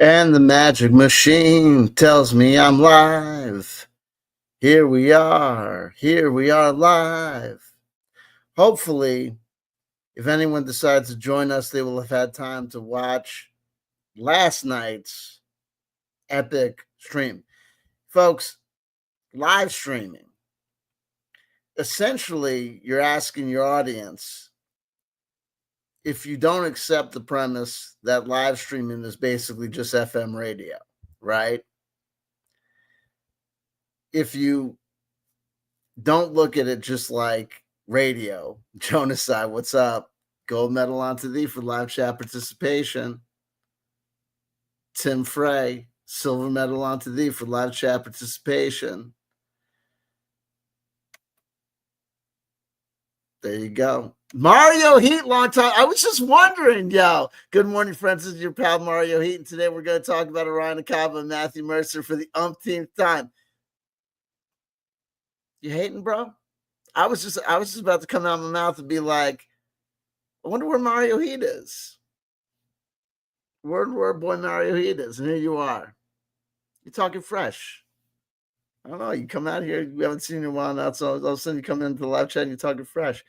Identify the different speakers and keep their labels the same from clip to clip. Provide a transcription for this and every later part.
Speaker 1: And the magic machine tells me I'm live. Here we are. Here we are live. Hopefully, if anyone decides to join us, they will have had time to watch last night's epic stream. Folks, live streaming. Essentially, you're asking your audience, if you don't accept the premise that live streaming is basically just FM radio, right? If you don't look at it just like radio, Jonas side, what's up? Gold medal onto thee for live chat participation. Tim Frey, silver medal onto thee for live chat participation. There you go. Mario Heat, long time. I was just wondering, yo. Good morning, friends. This is your pal Mario Heat, and today we're going to talk about Orion Acaba and Matthew Mercer for the umpteenth time. You hating, bro? I was just about to come out of my mouth and be like, I wonder where Mario Heat is. Where boy Mario Heat is, and here you are. You're talking fresh. I don't know. You come out here, we haven't seen you in a while now, so all of a sudden you come into the live chat and you're talking fresh.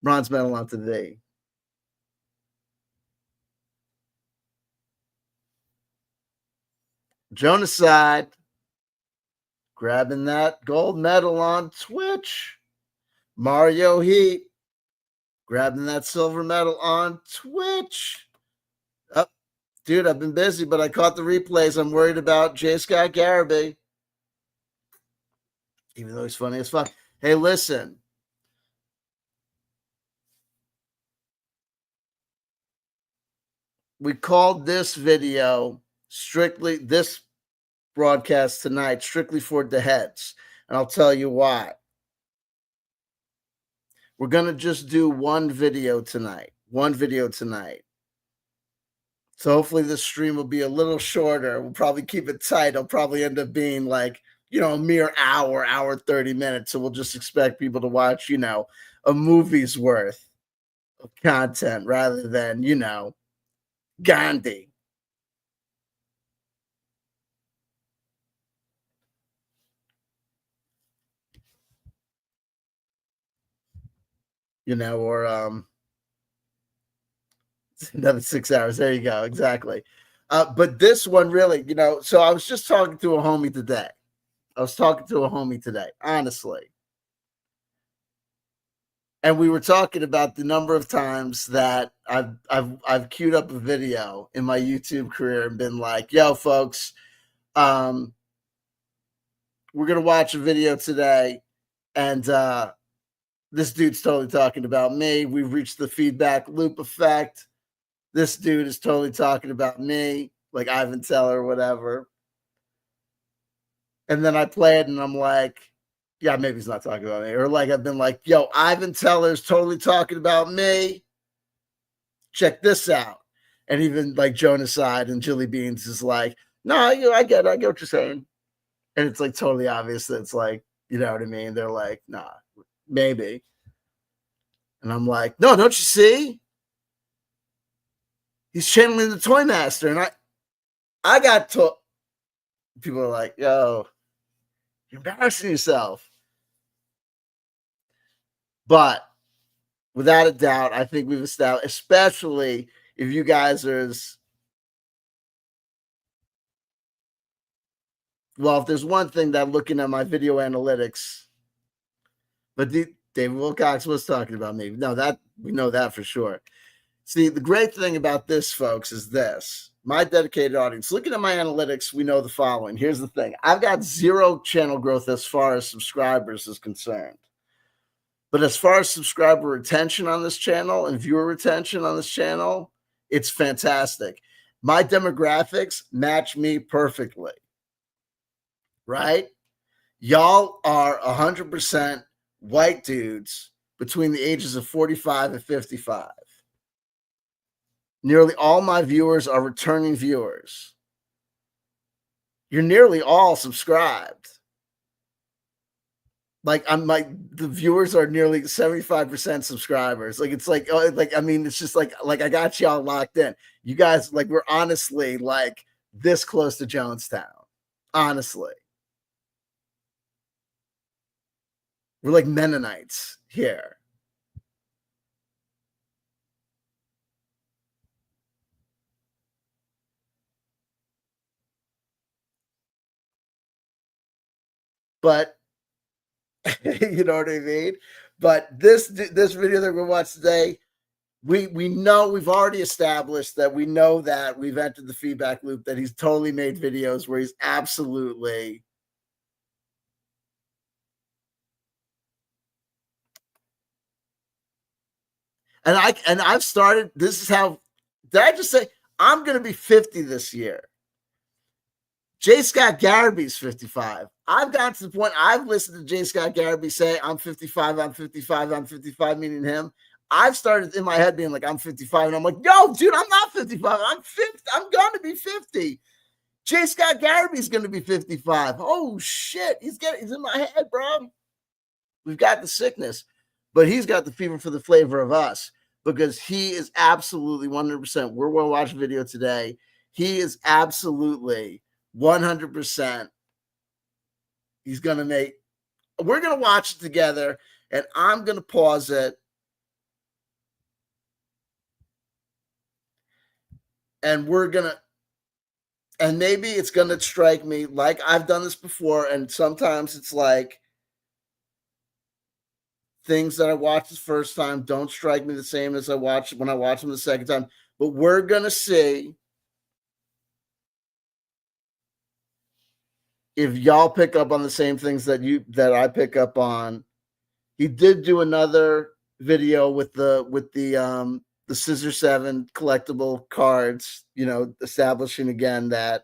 Speaker 1: Bronze medal on today. Jonas side, grabbing that gold medal on Twitch. Mario Heat, grabbing that silver medal on Twitch. Dude, I've been busy, but I caught the replays. I'm worried about J.Scott Garibay. Even though he's funny as fuck. Hey, listen. We called this video this broadcast tonight, strictly for the heads. And I'll tell you why. We're going to just do one video tonight. So hopefully this stream will be a little shorter. We'll probably keep it tight. It'll probably end up being like, a mere hour 30 minutes. So we'll just expect people to watch, a movie's worth of content rather than, Gandhi. Or another 6 hours. There you go. Exactly. But this one really, so I was just talking to a homie today. Honestly. And we were talking about the number of times that I've queued up a video in my YouTube career and been like, yo, folks, we're going to watch a video today. And this dude's totally talking about me. We've reached the feedback loop effect. This dude is totally talking about me, like Ivan Teller or whatever. And then I play it and I'm like, yeah, maybe he's not talking about me. Or like I've been like, yo, Ivan Teller's totally talking about me. Check this out. And even like Jonas side and Jilly Beans is like, no, I get what you're saying. And it's like totally obvious that it's like, you know what I mean? They're like, nah, maybe. And I'm like, no, don't you see? He's channeling the Toy Master. And I got to. People are like, yo, you're embarrassing yourself. But without a doubt, I think we've established, especially if you guys are if there's one thing that looking at my video analytics, but David Wilcox was talking about me. No, that we know that for sure. See, the great thing about this, folks, is this. My dedicated audience, looking at my analytics, we know the following. Here's the thing. I've got 0 channel growth as far as subscribers is concerned. But as far as subscriber retention on this channel and viewer retention on this channel, it's fantastic. My demographics match me perfectly. Right? Y'all are 100% white dudes between the ages of 45 and 55. Nearly all my viewers are returning viewers. You're nearly all subscribed. Like the viewers are nearly 75% subscribers. Like it's I mean, it's just like I got y'all locked in. You guys, like, we're honestly like this close to Jonestown. Honestly, we're like Mennonites here. But you know what I mean? But this video that we're gonna watch today, we know, we've already established that we know that we've entered the feedback loop, that he's totally made videos where he's absolutely and I've started, this is how, did I just say I'm gonna be 50 this year? J.Scott Garibay's 55. I've gotten to the point, I've listened to J.Scott Garibay say, I'm 55, I'm 55, I'm 55, meaning him. I've started in my head being like, I'm 55. And I'm like, yo, dude, I'm not 55. I'm 50. I'm going to be 50. J.Scott Garibay's going to be 55. Oh, shit. He's in my head, bro. We've got the sickness, but he's got the fever for the flavor of us, because he is absolutely 100%. We're going to watch a video today. He is absolutely 100%. He's going to make, we're going to watch it together, and I'm going to pause it. And we're going to, and maybe it's going to strike me like I've done this before. And sometimes it's like things that I watched the first time don't strike me the same as when I watch them the second time. But we're going to see if y'all pick up on the same things that I pick up on. He did do another video with the Scissor 7 collectible cards, establishing again that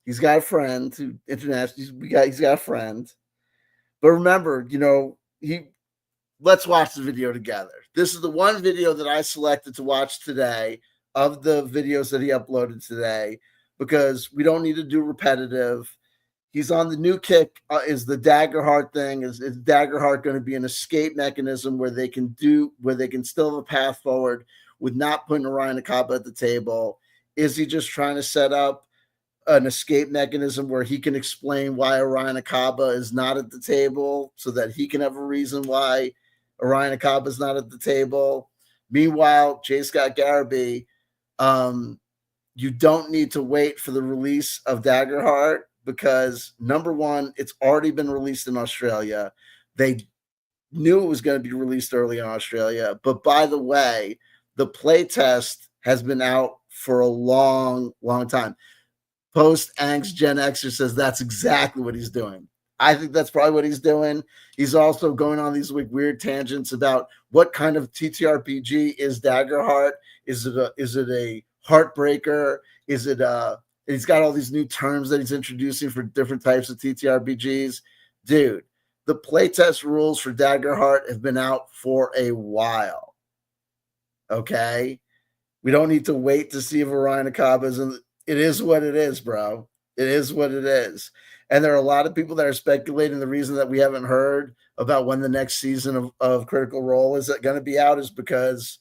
Speaker 1: he's got a friend who internationally, he's got a friend. But remember, let's watch the video together. This is the one video that I selected to watch today of the videos that he uploaded today, because we don't need to do repetitive. He's on the new kick. Is the Dagger Heart thing? Is Dagger Heart going to be an escape mechanism where they can still have a path forward with not putting Orion Akaba at the table? Is he just trying to set up an escape mechanism where he can explain why Orion Akaba is not at the table, so that he can have a reason why Orion Akaba is not at the table? Meanwhile, J.Scott Garibay, you don't need to wait for the release of Dagger Heart, because number one, it's already been released in Australia. They knew it was going to be released early in Australia. But by the way, the play test has been out for a long, long time. Post Angst Gen Xer says that's exactly what he's doing. I think that's probably what he's doing. He's also going on these weird tangents about what kind of TTRPG is Dagger Heart. Is it a heartbreaker? Is it he's got all these new terms that he's introducing for different types of TTRPGs. Dude, the playtest rules for Dagger Heart have been out for a while. Okay? We don't need to wait to see if Orion Akaba is in. It is what it is, bro. It is what it is. And there are a lot of people that are speculating the reason that we haven't heard about when the next season of Critical Role is going to be out is because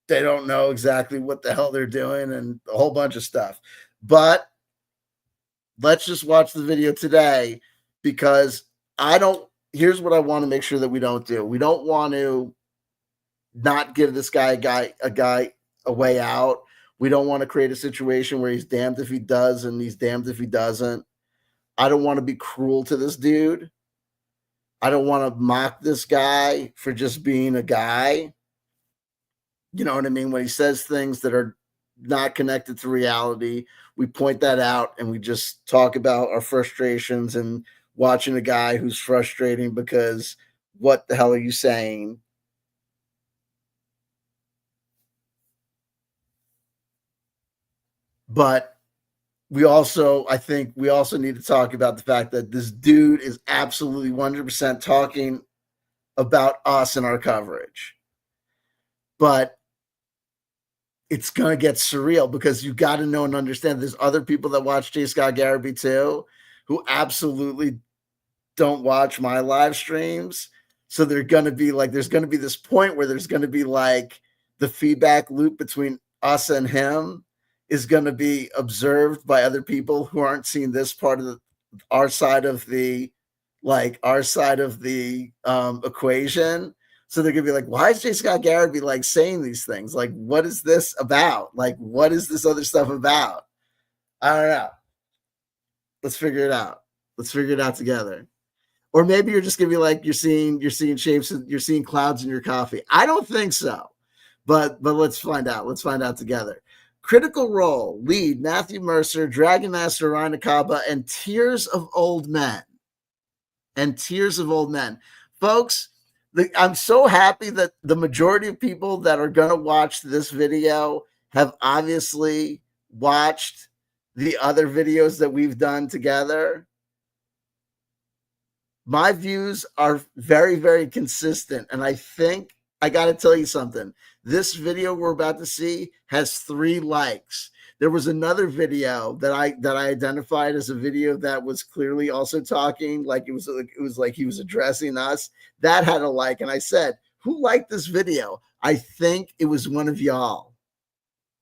Speaker 1: they don't know exactly what the hell they're doing and a whole bunch of stuff. But let's just watch the video today, because here's what I want to make sure that we don't do. We don't want to not give this guy a way out. We don't want to create a situation where he's damned if he does and he's damned if he doesn't. I don't want to be cruel to this dude. I don't want to mock this guy for just being a guy. You know what I mean? When he says things that are not connected to reality, we point that out and we just talk about our frustrations and watching a guy who's frustrating because what the hell are you saying? But I think we also need to talk about the fact that this dude is absolutely 100% talking about us and our coverage. But it's going to get surreal, because you got to know and understand there's other people that watch J.Scott Garibay too, who absolutely don't watch my live streams. So there's going to be this point where there's going to be like the feedback loop between us and him. is going to be observed by other people who aren't seeing this part of our side of the equation. So they're gonna be like, why is J.Scott Garibay like saying these things? Like, what is this about? Like, what is this other stuff about? I don't know. Let's figure it out. Let's figure it out together. Or maybe you're just gonna be like, you're seeing shapes, you're seeing clouds in your coffee. I don't think so. But let's find out. Let's find out together. Critical Role, lead Matthew Mercer, Dragon Master Ryan Akaba, and Tears of Old Men. And Tears of Old Men. Folks, I'm so happy that the majority of people that are going to watch this video have obviously watched the other videos that we've done together. My views are very, very consistent. And I think I got to tell you something. This video we're about to see has 3 likes. There was another video that I identified as a video that was clearly also talking, like it was like he was addressing us. That had a like, and I said, "Who liked this video?" I think it was one of y'all.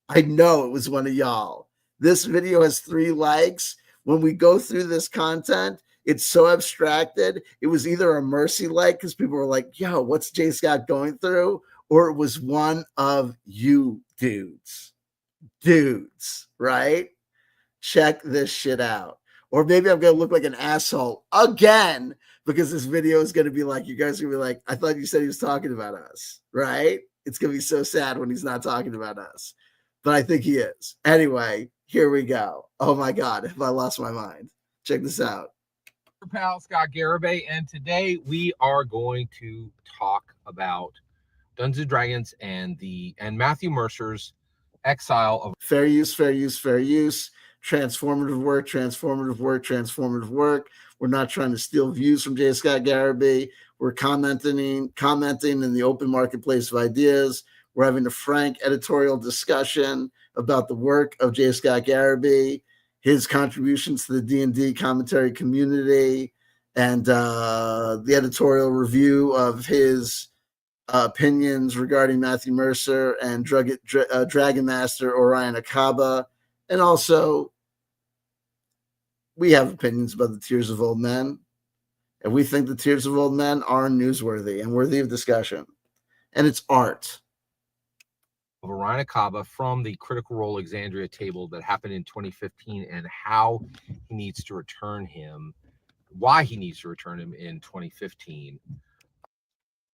Speaker 1: I know it was one of y'all. This video has 3 likes. When we go through this content, it's so abstracted. It was either a mercy like because people were like, "Yo, what's J.Scott going through?" Or it was one of you dudes, right? Check this shit out. Or maybe I'm going to look like an asshole again because this video is going to be like, you guys are going to be like, I thought you said he was talking about us, right? It's going to be so sad when he's not talking about us. But I think he is. Anyway, here we go. Oh my God, have I lost my mind? Check this out.
Speaker 2: Your pal Scott Garibay, and today we are going to talk about Dungeons and Dragons and Matthew Mercer's exile of
Speaker 1: fair use, fair use, fair use, transformative work, transformative work, transformative work. We're not trying to steal views from J.Scott Garibay. We're commenting in the open marketplace of ideas. We're having a frank editorial discussion about the work of J.Scott Garibay, his contributions to the D&D commentary community, and the editorial review of his opinions regarding Matthew Mercer and Dragon Master Orion Akaba. And also, we have opinions about the Tears of Old Men. And we think the Tears of Old Men are newsworthy and worthy of discussion. And it's art.
Speaker 2: Of Orion Akaba from the Critical Role Exandria table that happened in 2015 and how he needs to return him, why he needs to return him in 2015.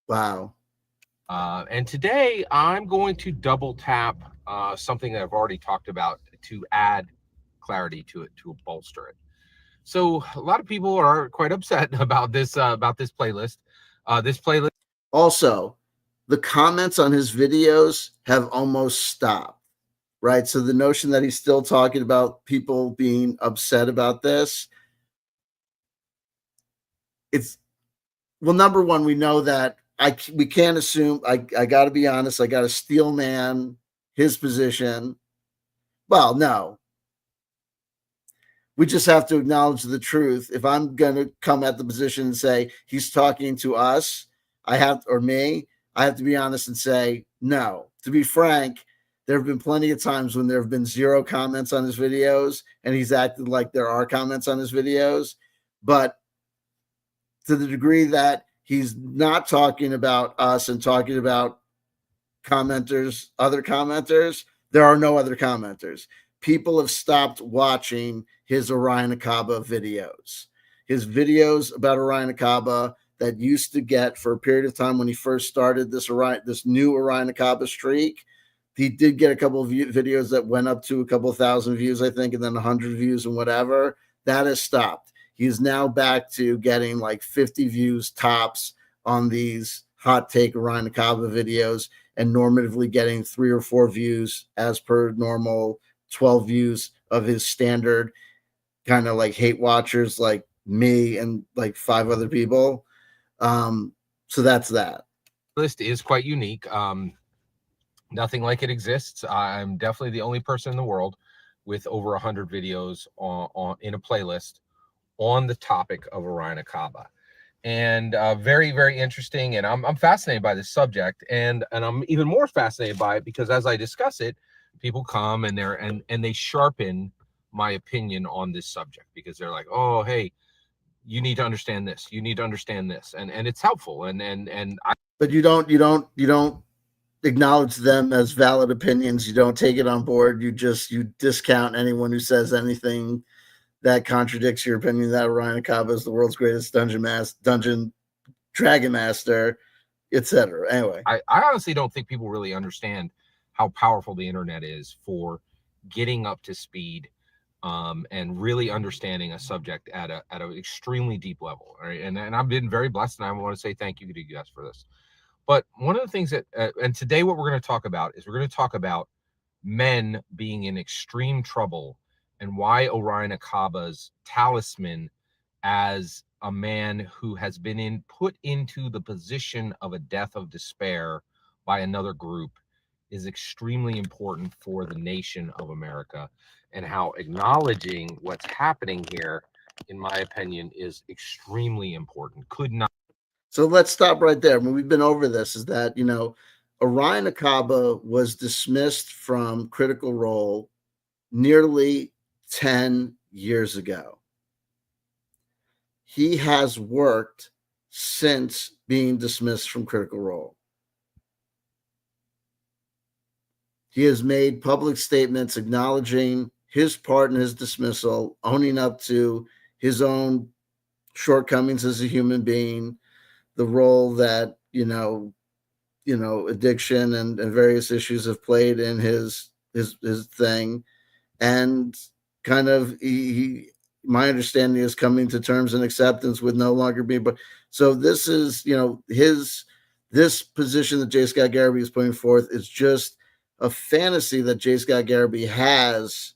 Speaker 1: Wow.
Speaker 2: And today I'm going to double tap something that I've already talked about to add clarity to it, to bolster it. So a lot of people are quite upset about this playlist.
Speaker 1: Also, the comments on his videos have almost stopped, right? So the notion that he's still talking about people being upset about this, it's, well, number one, we know that we can't assume. I got to be honest. I got to steel man his position. Well, no. We just have to acknowledge the truth. If I'm going to come at the position and say he's talking to us, I have to be honest and say no. To be frank, there have been plenty of times when there have been 0 comments on his videos, and he's acted like there are comments on his videos. But to the degree that he's not talking about us and talking about commenters, other commenters, there are no other commenters. People have stopped watching his Orion Akaba videos. His videos about Orion Akaba that used to get, for a period of time when he first started this new Orion Akaba streak, he did get a couple of videos that went up to a couple of thousand views, I think, and then 100 views and whatever. That has stopped. He's now back to getting like 50 views tops on these hot take Orion Akaba videos and normatively getting 3 or 4 views as per normal, 12 views of his standard kind of like hate watchers like me and like 5 other people. So that's that.
Speaker 2: List is quite unique. Nothing like it exists. I'm definitely the only person in the world with over 100 videos on in a playlist on the topic of Orion Akaba. and very, very interesting. And I'm fascinated by this subject, and I'm even more fascinated by it because as I discuss it, people come and they sharpen my opinion on this subject because they're like, oh, hey, you need to understand this, you need to understand this, and it's helpful. And I,
Speaker 1: But you don't acknowledge them as valid opinions. You don't take it on board. You discount anyone who says anything that contradicts your opinion that Orion Akaba is the world's greatest dungeon dragon master, etc. Anyway,
Speaker 2: I honestly don't think people really understand how powerful the internet is for getting up to speed, and really understanding a subject at an extremely deep level. Right? And I've been very blessed, and I want to say thank you to you guys for this. But one of the things that, and today what we're going to talk about is we're going to talk about men being in extreme trouble and why Orion Akaba's talisman as a man who has been put into the position of a death of despair by another group is extremely important for the nation of America, and how acknowledging what's happening here, in my opinion, is extremely important. Could not.
Speaker 1: so let's stop right there. I mean, we've been over this. Is that Orion Akaba was dismissed from Critical Role nearly 10 years ago. He has worked since being dismissed from Critical Role. He has made public statements acknowledging his part in his dismissal, owning up to his own shortcomings as a human being, the role that addiction and various issues have played in his thing, and kind of my understanding is coming to terms and acceptance with no longer being. But so this is this position that J.Scott Garibay is putting forth is just a fantasy that J.Scott Garibay has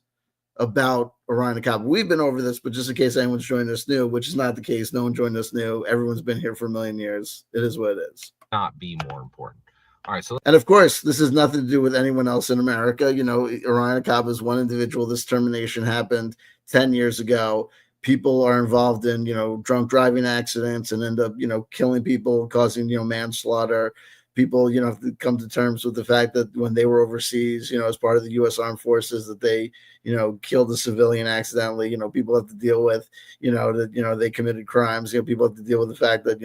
Speaker 1: about Orion Akaba. We've been over this, but just in case anyone's joining us new, which is not the case, no one joined us new. Everyone's been here for a million years. It is what it is.
Speaker 2: Not be more important. All right, so
Speaker 1: and of course, this has nothing to do with anyone else in America. Orion Akaba is one individual. This termination happened 10 years ago. People are involved in, drunk driving accidents and end up, killing people, causing, manslaughter. People, have to come to terms with the fact that when they were overseas, as part of the U.S. Armed Forces, that they, killed a civilian accidentally. People have to deal with, that, they committed crimes. People have to deal with the fact that,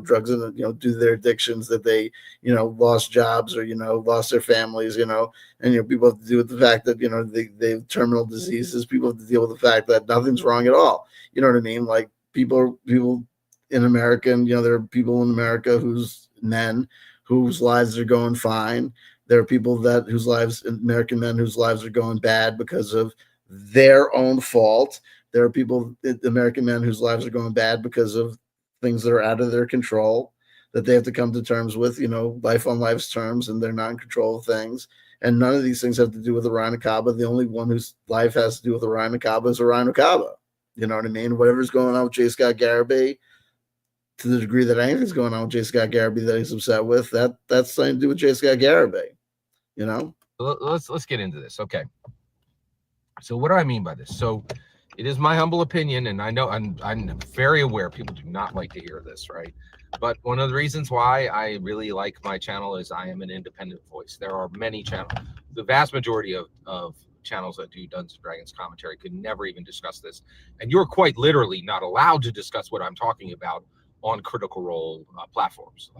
Speaker 1: drugs and, due to their addictions, that they, lost jobs or, lost their families, and, people have to deal with the fact that, they have terminal diseases. People have to deal with the fact that nothing's wrong at all. You know what I mean? Like people in America, and, there are people in America whose lives are going fine. There are people American men whose lives are going bad because of their own fault. There are people, American men, whose lives are going bad because of things that are out of their control, that they have to come to terms with, life on life's terms, and they're not in control of things. And none of these things have to do with Orion Akaba. The only one whose life has to do with Orion Akaba is Orion Akaba. You know what I mean? Whatever's going on with J.Scott Garibay, to the degree that anything's going on with J.Scott Garibay that he's upset with, that's something to do with J.Scott Garibay.
Speaker 2: Let's get into this. Okay. So what do I mean by this? So it is my humble opinion, and I know I'm very aware people do not like to hear this, right? But one of the reasons why I really like my channel is I am an independent voice. There are many channels. The vast majority of channels that do Dungeons and Dragons commentary could never even discuss this. And you're quite literally not allowed to discuss what I'm talking about on Critical Role platforms.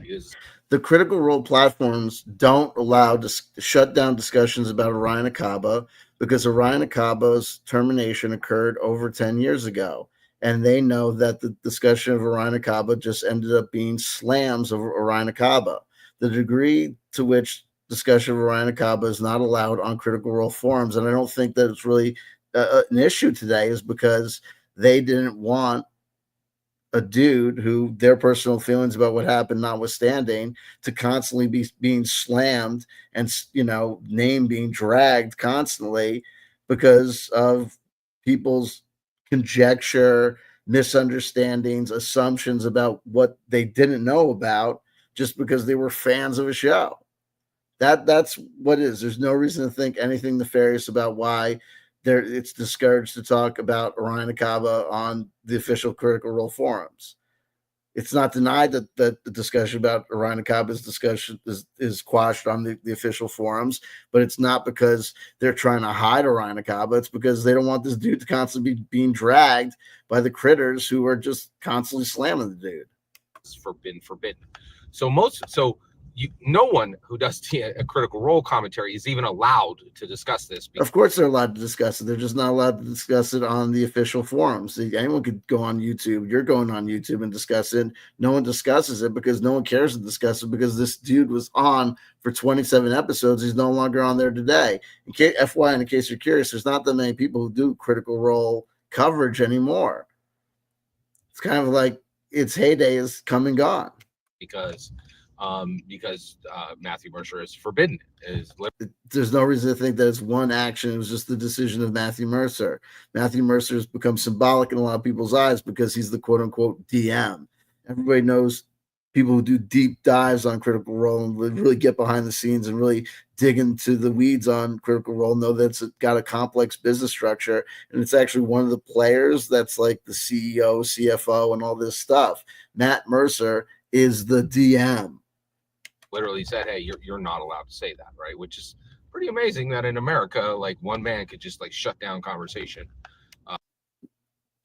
Speaker 1: The Critical Role platforms don't allow to shut down discussions about Orion Akaba because Orion Akaba's termination occurred over 10 years ago. And they know that the discussion of Orion Akaba just ended up being slams of Orion Akaba. The degree to which discussion of Orion Akaba is not allowed on Critical Role forums, and I don't think that it's really an issue today, is because they didn't want a dude who their personal feelings about what happened notwithstanding to constantly be being slammed and name being dragged constantly because of people's conjecture, misunderstandings, assumptions about what they didn't know about just because they were fans of a show. That's what it is. There's no reason to think anything nefarious about why it's discouraged to talk about Orion Akaba on the official Critical Role forums. It's not denied that the discussion about Orion Akaba's discussion is quashed on the official forums, but it's not because they're trying to hide Orion Akaba. It's because they don't want this dude to constantly be being dragged by the critters who are just constantly slamming the dude.
Speaker 2: It's forbidden. So no one who does a Critical Role commentary is even allowed to discuss this.
Speaker 1: Of course they're allowed to discuss it. They're just not allowed to discuss it on the official forums. Anyone could go on YouTube. You're going on YouTube and discuss it. No one discusses it because no one cares to discuss it because this dude was on for 27 episodes. He's no longer on there today. FYI, in case you're curious, there's not that many people who do Critical Role coverage anymore. It's kind of like its heyday is come and gone.
Speaker 2: Because Matthew Mercer is forbidden.
Speaker 1: There's no reason to think that it's one action. It was just the decision of Matthew Mercer. Matthew Mercer has become symbolic in a lot of people's eyes because he's the quote unquote DM. Everybody knows people who do deep dives on Critical Role and really get behind the scenes and really dig into the weeds on Critical Role know that it's got a complex business structure. And it's actually one of the players that's like the CEO, CFO, and all this stuff. Matt Mercer is the DM.
Speaker 2: Literally said, hey, you're not allowed to say that, right? Which is pretty amazing that in America, like one man could just like shut down conversation.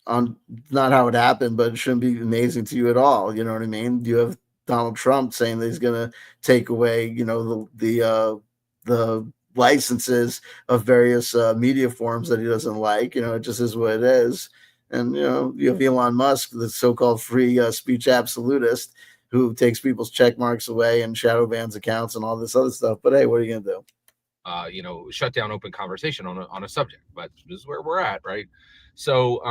Speaker 1: Not how it happened, but it shouldn't be amazing to you at all. You know what I mean? You have Donald Trump saying that he's going to take away, the licenses of various media forms that he doesn't like. It just is what it is. And you have Elon Musk, the so-called free speech absolutist, who takes people's check marks away and shadow bans accounts and all this other stuff. But hey, what are you gonna
Speaker 2: do? Shut down open conversation on a subject. But this is where we're at, right? So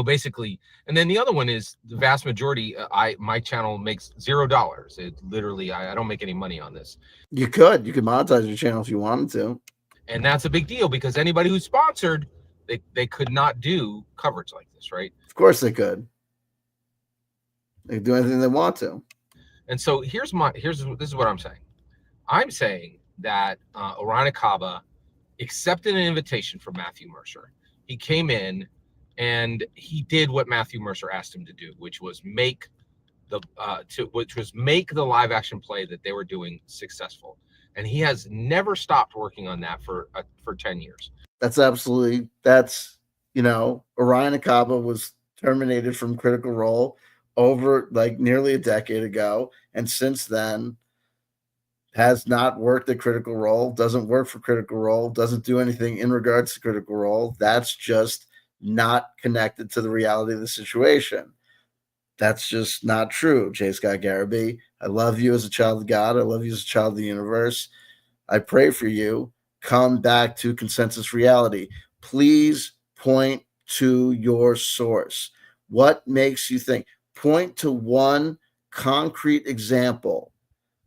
Speaker 2: basically, and then the other one is the vast majority. My channel makes $0. It literally, I don't make any money on this.
Speaker 1: You could monetize your channel if you wanted to,
Speaker 2: and that's a big deal because anybody who's sponsored, they could not do coverage like this, right?
Speaker 1: Of course they could. They can do anything they want to.
Speaker 2: And so this is what I'm saying. I'm saying that Orion Akaba accepted an invitation from Matthew Mercer. He came in and he did what Matthew Mercer asked him to do, which was make the live action play that they were doing successful. And he has never stopped working on that for 10 years.
Speaker 1: Orion Akaba was terminated from Critical Role over like nearly a decade ago, and since then has not worked at Critical Role, doesn't work for Critical Role, doesn't do anything in regards to Critical Role. That's just not connected to the reality of the situation. That's just not true. J.Scott Garibay, I love you as a child of God. I love you as a child of the universe. I pray for you. Come back to consensus reality. Please point to your source. What makes you think? Point to one concrete example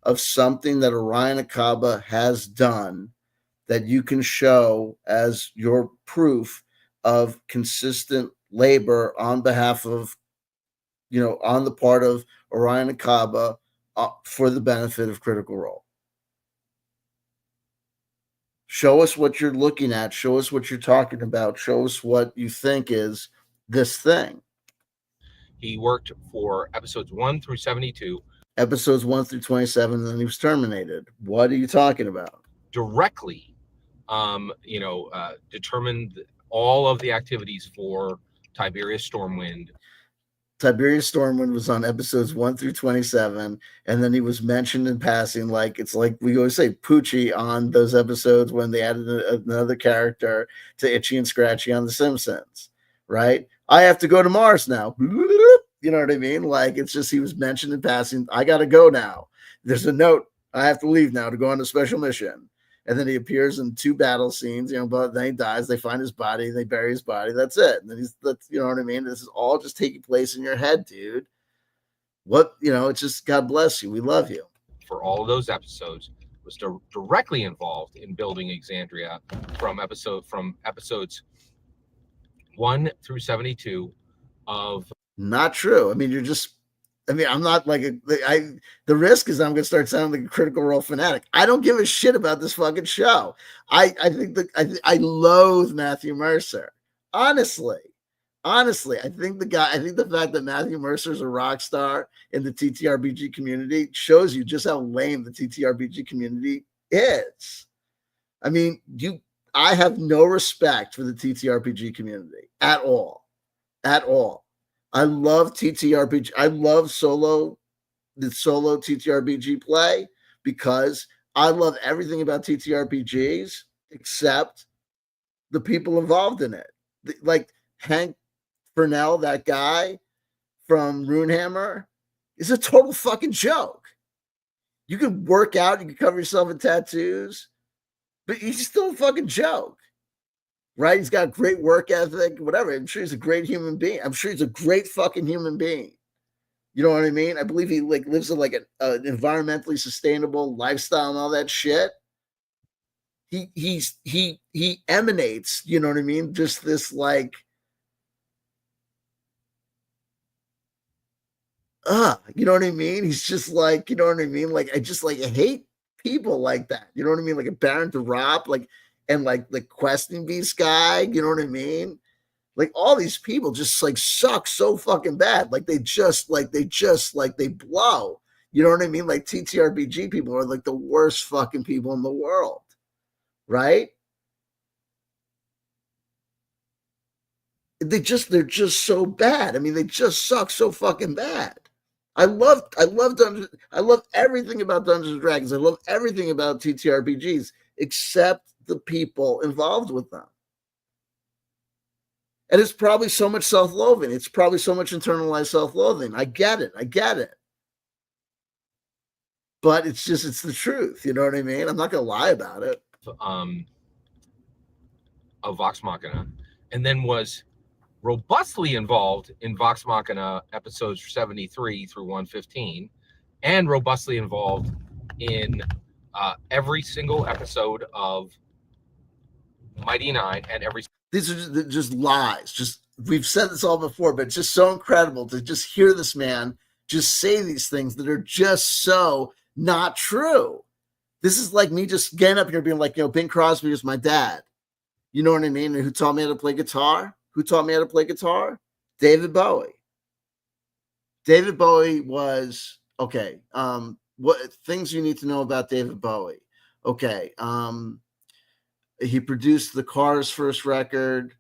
Speaker 1: of something that Orion Akaba has done that you can show as your proof of consistent labor on behalf of, on the part of Orion Akaba for the benefit of Critical Role. Show us what you're looking at. Show us what you're talking about. Show us what you think is this thing.
Speaker 2: He worked for episodes 1 through 72.
Speaker 1: Episodes 1 through 27, and then he was terminated. What are you talking about?
Speaker 2: Directly, determined all of the activities for Tiberius Stormwind.
Speaker 1: Tiberius Stormwind was on episodes 1 through 27, and then he was mentioned in passing. Like it's like we always say, Poochie on those episodes when they added another character to Itchy and Scratchy on The Simpsons, right? I have to go to Mars now. You know what I mean? Like it's just he was mentioned in passing. I got to go now. There's a note. I have to leave now to go on a special mission. And then he appears in 2 battle scenes, but then he dies. They find his body, they bury his body. That's it. And then you know what I mean? This is all just taking place in your head, dude. It's just God bless you. We love you.
Speaker 2: For all of those episodes, was directly involved in building Exandria from episodes 1 through 72 of.
Speaker 1: Not true. I mean, I'm not like the risk is I'm going to start sounding like a Critical Role fanatic. I don't give a shit about this fucking show. I think I loathe Matthew Mercer. Honestly, Honestly, I think the fact that Matthew Mercer is a rock star in the TTRPG community shows you just how lame the TTRPG community is. I mean, I have no respect for the TTRPG community at all. At all. I love TTRPG. I love the solo TTRPG play because I love everything about TTRPGs except the people involved in it. Like Hank Fernell, that guy from Runehammer, is a total fucking joke. You can work out, you can cover yourself in tattoos, but he's still a fucking joke, right? He's got great work ethic, whatever. I'm sure he's a great human being. I'm sure he's a great fucking human being. You know what I mean? I believe he like lives in like an environmentally sustainable lifestyle and all that shit. He emanates, you know what I mean? Just this like, you know what I mean? He's just like, you know what I mean? Like I hate people like that. You know what I mean? Like a Baron DeRop, like and like the Questing Beast guy, you know what I mean? Like all these people just like suck so fucking bad. Like they blow. You know what I mean? Like TTRPG people are like the worst fucking people in the world. Right? They're just so bad. I mean, they just suck so fucking bad. I love Dungeons. I love everything about Dungeons and Dragons. I love everything about TTRPGs except the people involved with them. And it's probably so much self-loathing. It's probably so much internalized self-loathing. I get it. But it's the truth. You know what I mean? I'm not gonna lie about it.
Speaker 2: Of Vox Machina, and then was robustly involved in Vox Machina episodes 73 through 115, and robustly involved in every single episode of Mighty Nine and every.
Speaker 1: These are just lies. Just we've said this all before, but it's just so incredible to just hear this man just say these things that are just so not true. This is like me just getting up here being like, you know, Bing Crosby was my dad. You know what I mean? And who taught me how to play guitar? Who taught me how to play guitar? David Bowie. David Bowie was okay. What things you need to know about David Bowie? Okay. He produced the Cars' first record.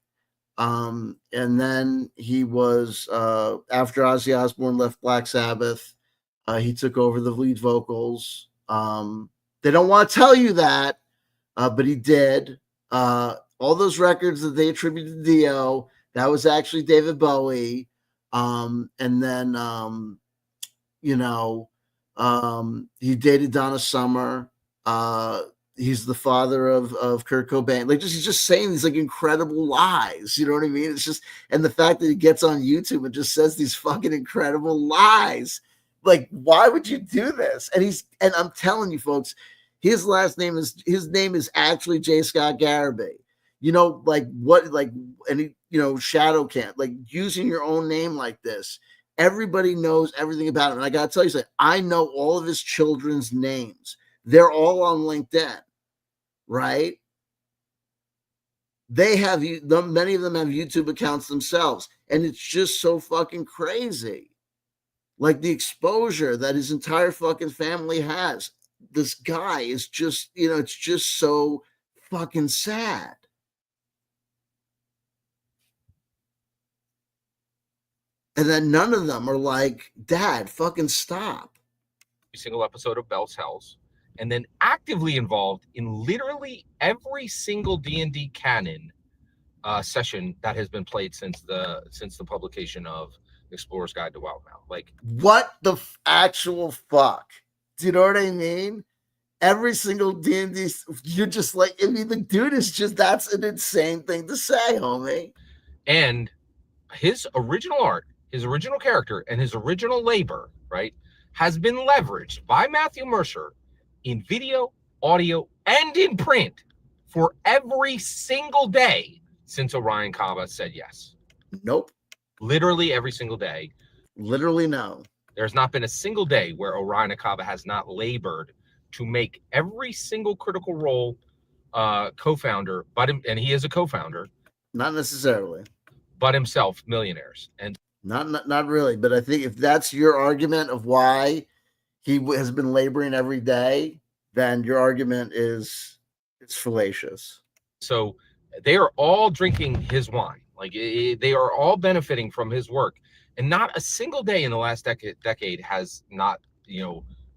Speaker 1: And then he was after Ozzy Osbourne left Black Sabbath, he took over the lead vocals. They don't want to tell you that, but he did. All those records that they attributed to Dio, that was actually David Bowie. And then, he dated Donna Summer. He's the father of Kurt Cobain. Like, he's just saying these like incredible lies. You know what I mean? It's just, and the fact that he gets on YouTube and just says these fucking incredible lies. Like, why would you do this? And I'm telling you, folks, his name is actually J.Scott Garibay. You know, like what, like, and he, you know, Shadow Can't, like using your own name like this. Everybody knows everything about him. And I got to tell you something, I know all of his children's names. They're all on LinkedIn, right? They have, many of them have YouTube accounts themselves. And it's just so fucking crazy. Like the exposure that his entire fucking family has. This guy is just, you know, it's just so fucking sad. And then none of them are like, Dad, fucking stop.
Speaker 2: Single episode of Bell's Hells, and then actively involved in literally every single D&D canon session that has been played since the publication of Explorer's Guide to Wildemount. Like,
Speaker 1: what the actual fuck? Do you know what I mean? Every single D&D, you're just like, I mean, the dude is just, that's an insane thing to say, homie.
Speaker 2: And his original art, his original character, and his original labor, right, has been leveraged by Matthew Mercer in video, audio, and in print for every single day since Orion Kaba said yes.
Speaker 1: Nope.
Speaker 2: Literally every single day.
Speaker 1: Literally no.
Speaker 2: There's not been a single day where Orion Kaba has not labored to make every single Critical Role co-founder, and he is a co-founder.
Speaker 1: Not necessarily.
Speaker 2: but himself millionaires. And
Speaker 1: not really, but I think if that's your argument of why he has been laboring every day, then your argument is it's fallacious.
Speaker 2: So they are all drinking his wine. Like they are all benefiting from his work, and not a single day in the last decade has not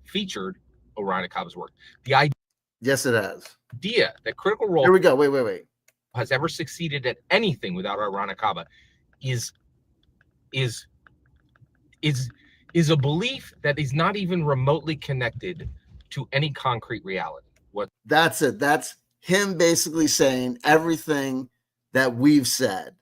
Speaker 2: featured Orion Cobb's work. The idea,
Speaker 1: yes, it has.
Speaker 2: That Critical Role
Speaker 1: Here we go. Wait.
Speaker 2: has ever succeeded at anything without Orion Cobb is a belief that is not even remotely connected to any concrete reality. What?
Speaker 1: That's it. That's him basically saying everything that we've said,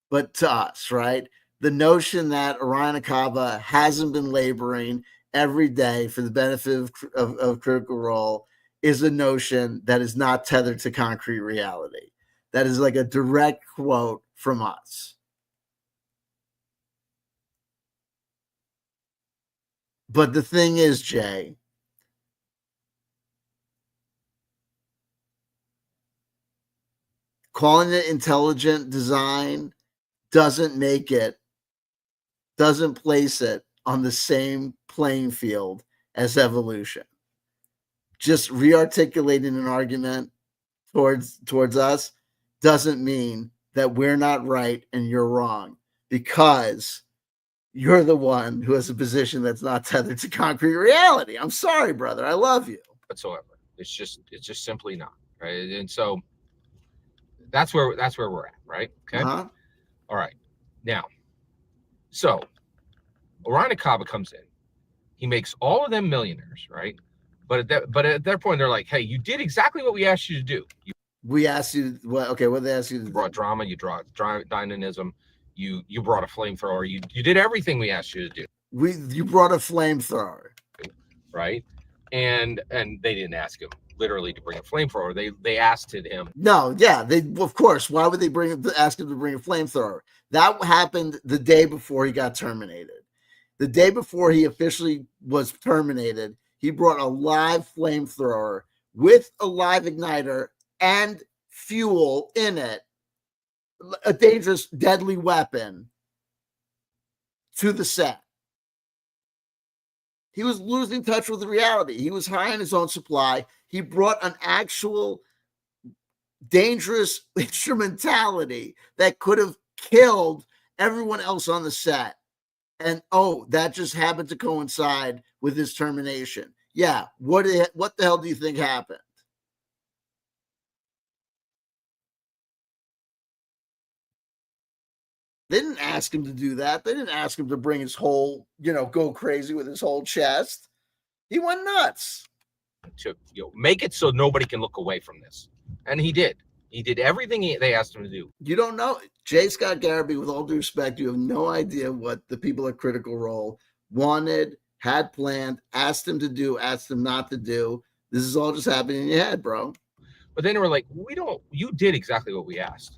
Speaker 1: but to us, right? The notion that Orion Akaba hasn't been laboring every day for the benefit of Critical Role is a notion that is not tethered to concrete reality. That is like a direct quote from us. But the thing is, Jay, calling it intelligent design doesn't place it on the same playing field as evolution. Just re-articulating an argument towards us doesn't mean that we're not right and you're wrong, because you're the one who has a position that's not tethered to concrete reality. I'm sorry, brother. I love you.
Speaker 2: Whatsoever. It's just simply not, right? And so that's where we're at, right? Okay.
Speaker 1: Uh-huh.
Speaker 2: All right. Now, so Orion Akaba comes in. He makes all of them millionaires, right? But at that point, they're like, "Hey, you did exactly what we asked you to do.
Speaker 1: We asked you what? Okay, what they asked you to do?
Speaker 2: You brought drama. You brought dynamism. You brought a flamethrower. You did everything we asked you to do.
Speaker 1: You brought a flamethrower,
Speaker 2: right? And they didn't ask him literally to bring a flamethrower. They asked him.
Speaker 1: No, yeah, they of course. Why would they ask him to bring a flamethrower? That happened the day before he got terminated. The day before he officially was terminated, he brought a live flamethrower with a live igniter and fuel in it, a dangerous, deadly weapon, to the set. He was losing touch with reality. He was high on his own supply. He brought an actual dangerous instrumentality that could have killed everyone else on the set. And that just happened to coincide with his termination. Yeah, what the hell do you think happened? They didn't ask him to do that. They didn't ask him to bring his whole, go crazy with his whole chest. He went nuts.
Speaker 2: To make it so nobody can look away from this. And he did. He did everything they asked him to do.
Speaker 1: You don't know. J.Scott Garibay, with all due respect, you have no idea what the people at Critical Role wanted, had planned, asked him to do, asked him not to do. This is all just happening in your head, bro.
Speaker 2: But then they were like, you did exactly what we asked,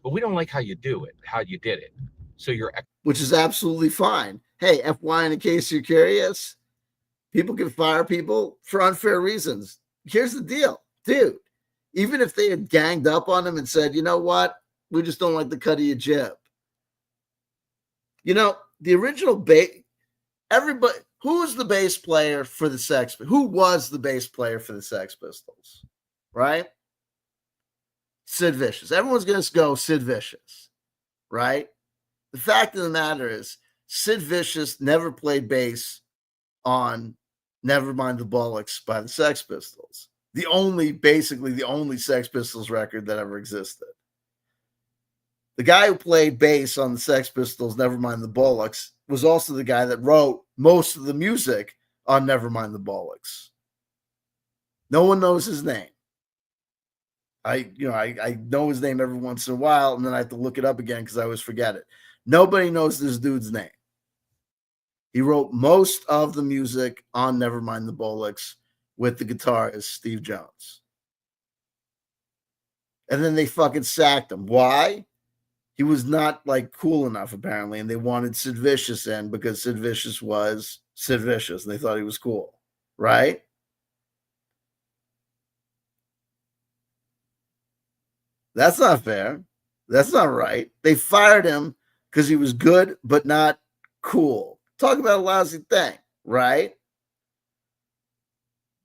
Speaker 2: but we don't like how you did it. So
Speaker 1: which is absolutely fine. Hey, FY, in case you're curious, people can fire people for unfair reasons. Here's the deal, dude. Even if they had ganged up on him and said, you know what, we just don't like the cut of your jib. The original everybody, who was the bass player for the Sex? Who was the bass player for the Sex Pistols? Right? Sid Vicious. Everyone's going to go Sid Vicious, right? The fact of the matter is, Sid Vicious never played bass on Nevermind the Bollocks by the Sex Pistols. Basically the only Sex Pistols record that ever existed. The guy who played bass on the Sex Pistols, Nevermind the Bollocks, was also the guy that wrote most of the music on Nevermind the Bollocks. No one knows his name. I know his name every once in a while, and then I have to look it up again because I always forget it. Nobody knows this dude's name. He wrote most of the music on Nevermind the Bollocks with the guitarist Steve Jones. And then they fucking sacked him. Why? He was not cool enough, apparently, and they wanted Sid Vicious in because Sid Vicious was Sid Vicious, and they thought he was cool, right? That's not fair. That's not right. They fired him because he was good but not cool. Talk about a lousy thing, right?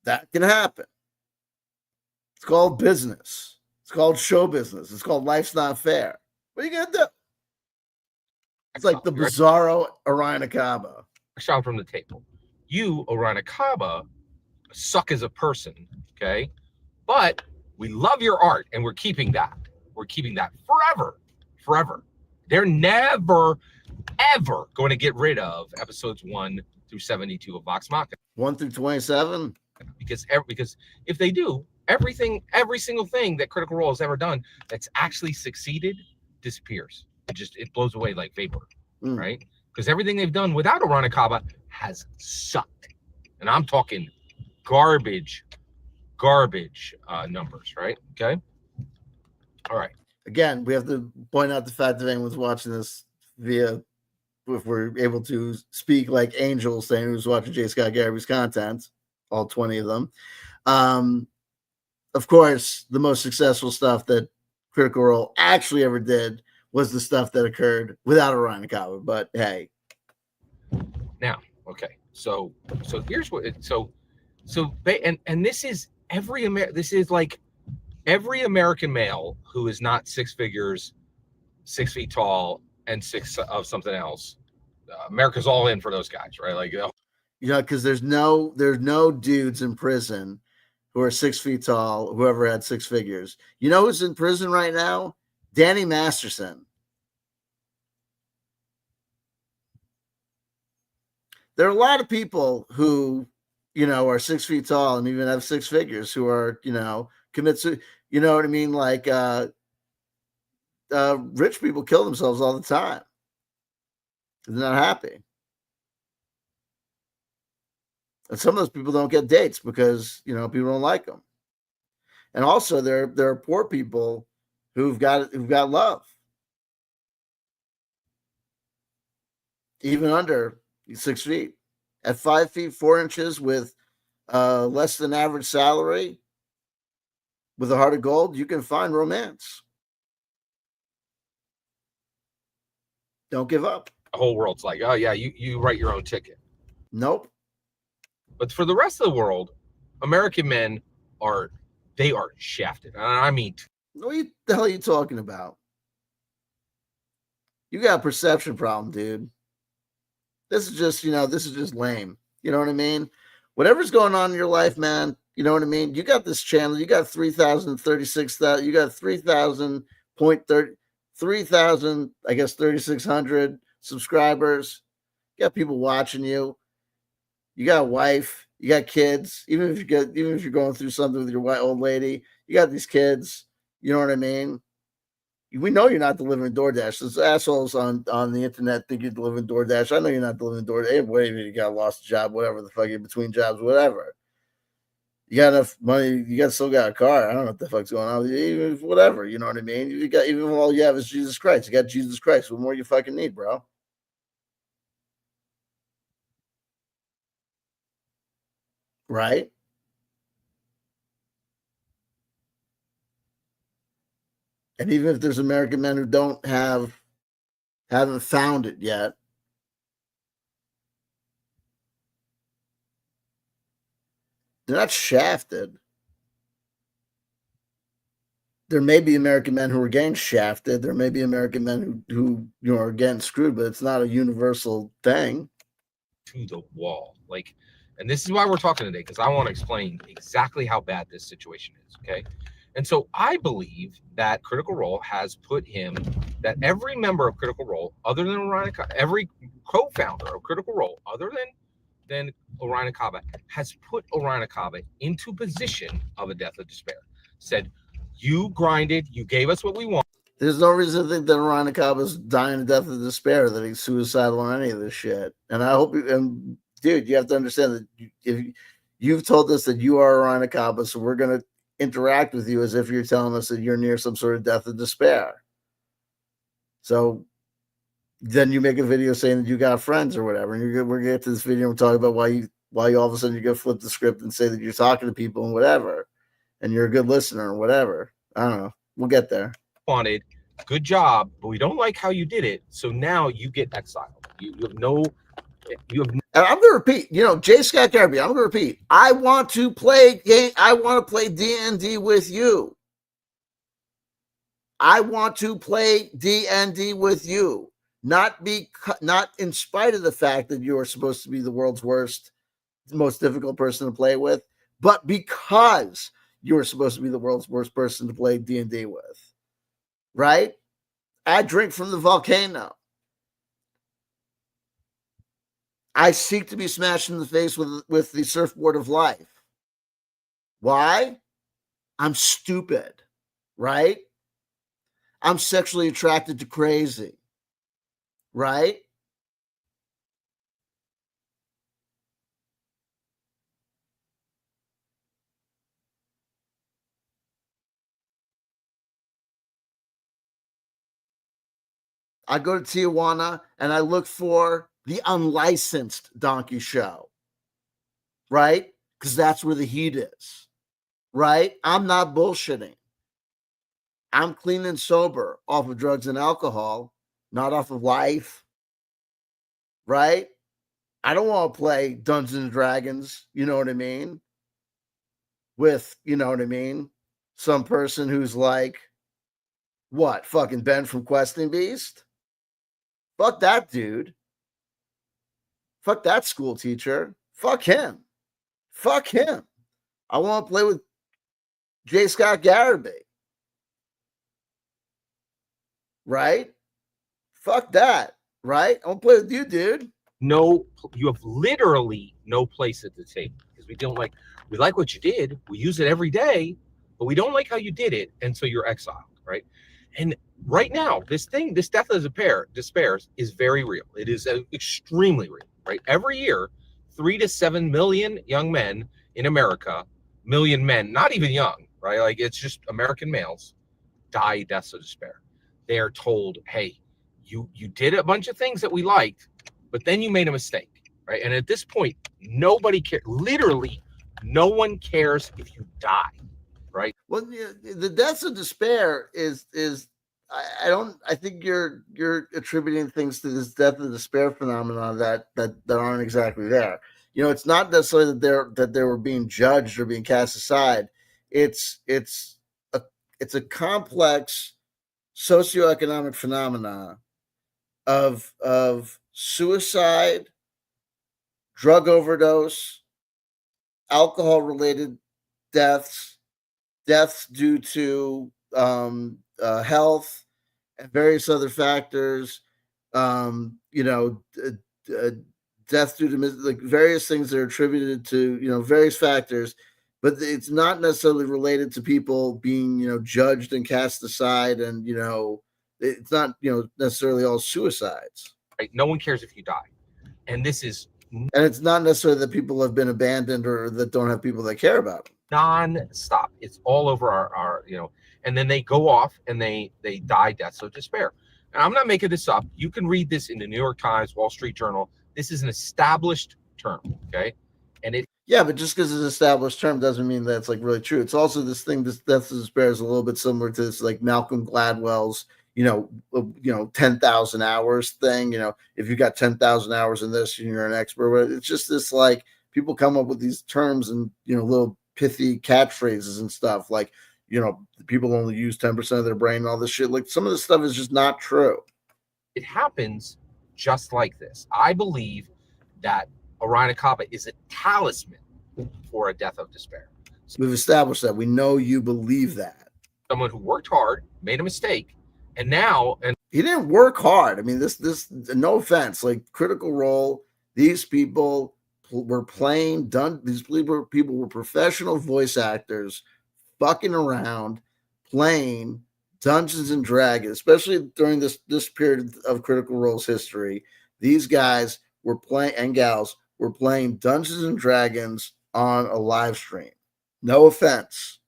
Speaker 1: That can happen. It's called business. It's called show business. It's called life's not fair. What are you gonna do? It's like the bizarro Orion Acaba.
Speaker 2: Shot from the table. You, Orion Acaba, suck as a person, okay? But we love your art, and we're keeping that. We're keeping that forever, forever. They're never, ever going to get rid of episodes 1 through 72 of Vox Machina.
Speaker 1: 1 through 27?
Speaker 2: Because if they do, every single thing that Critical Role has ever done that's actually succeeded disappears. It blows away like vapor, right? Because everything they've done without Orion Acaba has sucked. And I'm talking garbage numbers, right? Okay. All right.
Speaker 1: Again, we have to point out the fact that anyone's watching this via, if we're able to speak like angels, saying who's watching J.Scott Garibay's content, all 20 of them. Of course, the most successful stuff that Critical Role actually ever did was the stuff that occurred without Orion Acaba. But hey.
Speaker 2: Now, okay. So here's what and this is this is like every American male who is not 6 figures, 6 feet tall, and 6 of something else. America's all in for those guys, right? Like,
Speaker 1: because there's no dudes in prison who are 6 feet tall, whoever had 6 figures. You know who's in prison right now? Danny Masterson. There are a lot of people who, are 6 feet tall and even have 6 figures who are, commit to, you know what I mean? Like, rich people kill themselves all the time. They're not happy. And some of those people don't get dates because, people don't like them. And also there are poor people who've got love. Even under 6 feet. At 5 feet 4 inches with less than average salary, with a heart of gold, you can find romance. Don't give up.
Speaker 2: The whole world's like, oh yeah, you write your own ticket.
Speaker 1: Nope.
Speaker 2: But for the rest of the world, American men are shafted. I mean,
Speaker 1: what the hell are you talking about? You got a perception problem, dude. This is just lame. You know what I mean? Whatever's going on in your life, man, you know what I mean? You got this channel, you got 3,036,000, you got 3,000, I guess 3,600 subscribers. You got people watching you. You got a wife, you got kids. Even if you're going through something with your white old lady, you got these kids. You know what I mean? We know you're not delivering DoorDash. Those assholes on the internet think you're delivering DoorDash. I know you're not delivering DoorDash. Hey, wait, you got lost a job, whatever the fuck, you're between jobs, whatever. You got enough money, still got a car. I don't know what the fuck's going on with you, even whatever, you know what I mean? You got, even all you have is Jesus Christ. You got Jesus Christ. What more you fucking need, bro? Right? And even if there's American men who haven't found it yet, they're not shafted. There may be American men who are getting shafted. There may be American men who are getting screwed, but it's not a universal thing.
Speaker 2: To the wall, and this is why we're talking today, because I want to explain exactly how bad this situation is. Okay. And so I believe that Critical Role has put that every member of Critical Role, other than Orion Acaba, every co-founder of Critical Role, other than Orion Acaba, has put Orion Acaba into position of a death of despair. Said, you grinded, you gave us what we want.
Speaker 1: There's no reason to think that Orion Acaba's dying a death of despair, that he's suicidal or any of this shit. And I hope, dude, you have to understand that if you've told us that you are Orion Acaba, so we're going to interact with you as if you're telling us that you're near some sort of death of despair. So then you make a video saying that you got friends or whatever, and we're gonna get to this video and talk about why you all of a sudden you're gonna flip the script and say that you're talking to people and whatever, and you're a good listener or whatever. I don't know. We'll get there.
Speaker 2: Wanted good job, but we don't like how you did it. So now you get exiled. You have no, you have.
Speaker 1: And I'm going to repeat, J.Scott Garibay, I'm going to repeat. I want to play D&D with you. I want to play D&D with you. Not in spite of the fact that you are supposed to be the world's worst, most difficult person to play with, but because you are supposed to be the world's worst person to play D&D with. Right? I drink from the volcano. I seek to be smashed in the face with the surfboard of life. Why? I'm stupid, right? I'm sexually attracted to crazy, right? I go to Tijuana and I look for the unlicensed donkey show, right? Because that's where the heat is, right? I'm not bullshitting. I'm clean and sober off of drugs and alcohol, not off of life, right? I don't want to play Dungeons and Dragons, you know what I mean? With, you know what I mean? Some person who's like, what, fucking Ben from Questing Beast? Fuck that dude. Fuck that school teacher. Fuck him. Fuck him. I want to play with J.Scott Garibay. Right? Fuck that. Right? I want to play with you, dude.
Speaker 2: No, you have literally no place at the table because we like what you did. We use it every day, but we don't like how you did it. And so you're exiled, right? And right now, this death of despair is very real. It is extremely real, right? Every year, 3 to 7 million young men in America, million men, not even young, right? Like it's just American males die deaths of despair. They are told, hey, you did a bunch of things that we liked, but then you made a mistake, right? And at this point, nobody cares. Literally, no one cares if you die, right?
Speaker 1: Well, the deaths of despair is I think you're attributing things to this death of despair phenomenon that aren't exactly there. It's not necessarily that they were being judged or being cast aside. It's a complex socioeconomic phenomena of suicide, drug overdose, alcohol related deaths, deaths due to health and various other factors. Death due to like various things that are attributed to various factors, but it's not necessarily related to people being judged and cast aside, and it's not necessarily all suicides.
Speaker 2: Right? No one cares if you die, and this is
Speaker 1: and it's not necessarily that people have been abandoned or that don't have people that care about them.
Speaker 2: Non-stop. It's all over our and then they go off and they die deaths of despair. And I'm not making this up. You can read this in the New York Times, Wall Street Journal. This is an established term, okay? And
Speaker 1: yeah, but just because it's an established term doesn't mean that it's like really true. It's also this thing, this death of despair is a little bit similar to this like Malcolm Gladwell's 10,000 hours thing. If you got 10,000 hours in this, you're an expert. It's just this like people come up with these terms and little pithy catchphrases and stuff like people only use 10% of their brain and all this shit. Like some of this stuff is just not true.
Speaker 2: It happens just like this. I believe that Orion Akaba is a talisman for a death of despair.
Speaker 1: So we've established that. We know you believe that.
Speaker 2: Someone who worked hard, made a mistake, and
Speaker 1: he didn't work hard. I mean, this no offense, like Critical Role, these people were playing these people were professional voice actors fucking around playing Dungeons and Dragons, especially during this period of Critical Role's history. These guys were playing, and gals were playing Dungeons and Dragons on a live stream. No offense.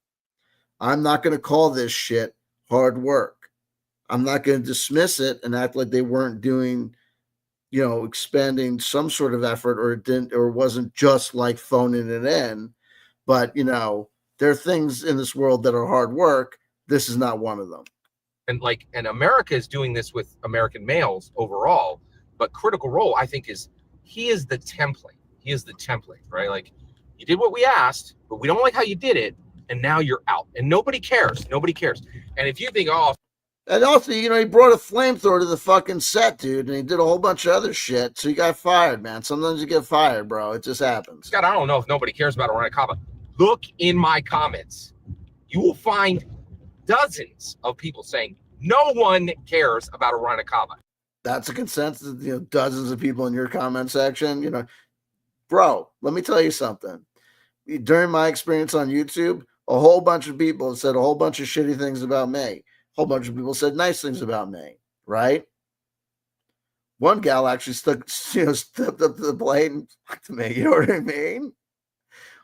Speaker 1: I'm not going to call this shit hard work. I'm not going to dismiss it and act like they weren't doing, expending some sort of effort, or it didn't, or wasn't just like phoning it in. But, there are things in this world that are hard work. This is not one of them.
Speaker 2: and America is doing this with American males overall, but Critical Role, I think, he is the template. He is the template, right? Like, you did what we asked, but we don't like how you did it, and now you're out, and nobody cares. Nobody cares. And if you think, oh,
Speaker 1: and also, he brought a flamethrower to the fucking set, dude, and he did a whole bunch of other shit, so he got fired, man. Sometimes you get fired, bro. It just happens.
Speaker 2: Scott, I don't know if nobody cares about Orion Kaba. Look in my comments. You will find dozens of people saying no one cares about Orion Kaba.
Speaker 1: That's a consensus. Dozens of people in your comment section. Bro, let me tell you something. During my experience on YouTube, a whole bunch of people have said a whole bunch of shitty things about me. A whole bunch of people said nice things about me, right? One gal actually stepped up to the plate and talked to me. You know what I mean?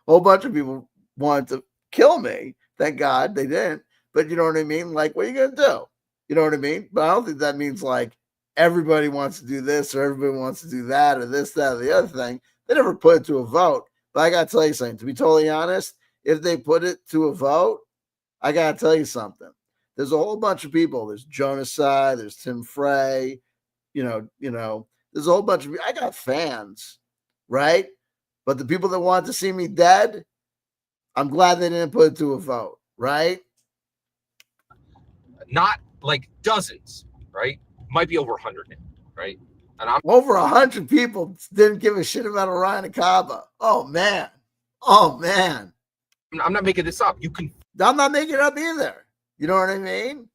Speaker 1: A whole bunch of people wanted to kill me. Thank God they didn't. But you know what I mean? Like, what are you going to do? You know what I mean? But I don't think that means like everybody wants to do this or everybody wants to do that or this, that, or the other thing. They never put it to a vote. But I got to tell you something. To be totally honest, if they put it to a vote, I got to tell you something. There's a whole bunch of people. There's Jonasai. There's Tim Frey. There's a whole bunch of, I got fans, right? But the people that want to see me dead, I'm glad they didn't put it to a vote, right?
Speaker 2: Not like dozens, right? Might be over 100 now, right?
Speaker 1: And I'm over 100 people didn't give a shit about Orion Kaba. Oh man.
Speaker 2: I'm not making this up.
Speaker 1: I'm not making it up either. You know what I mean?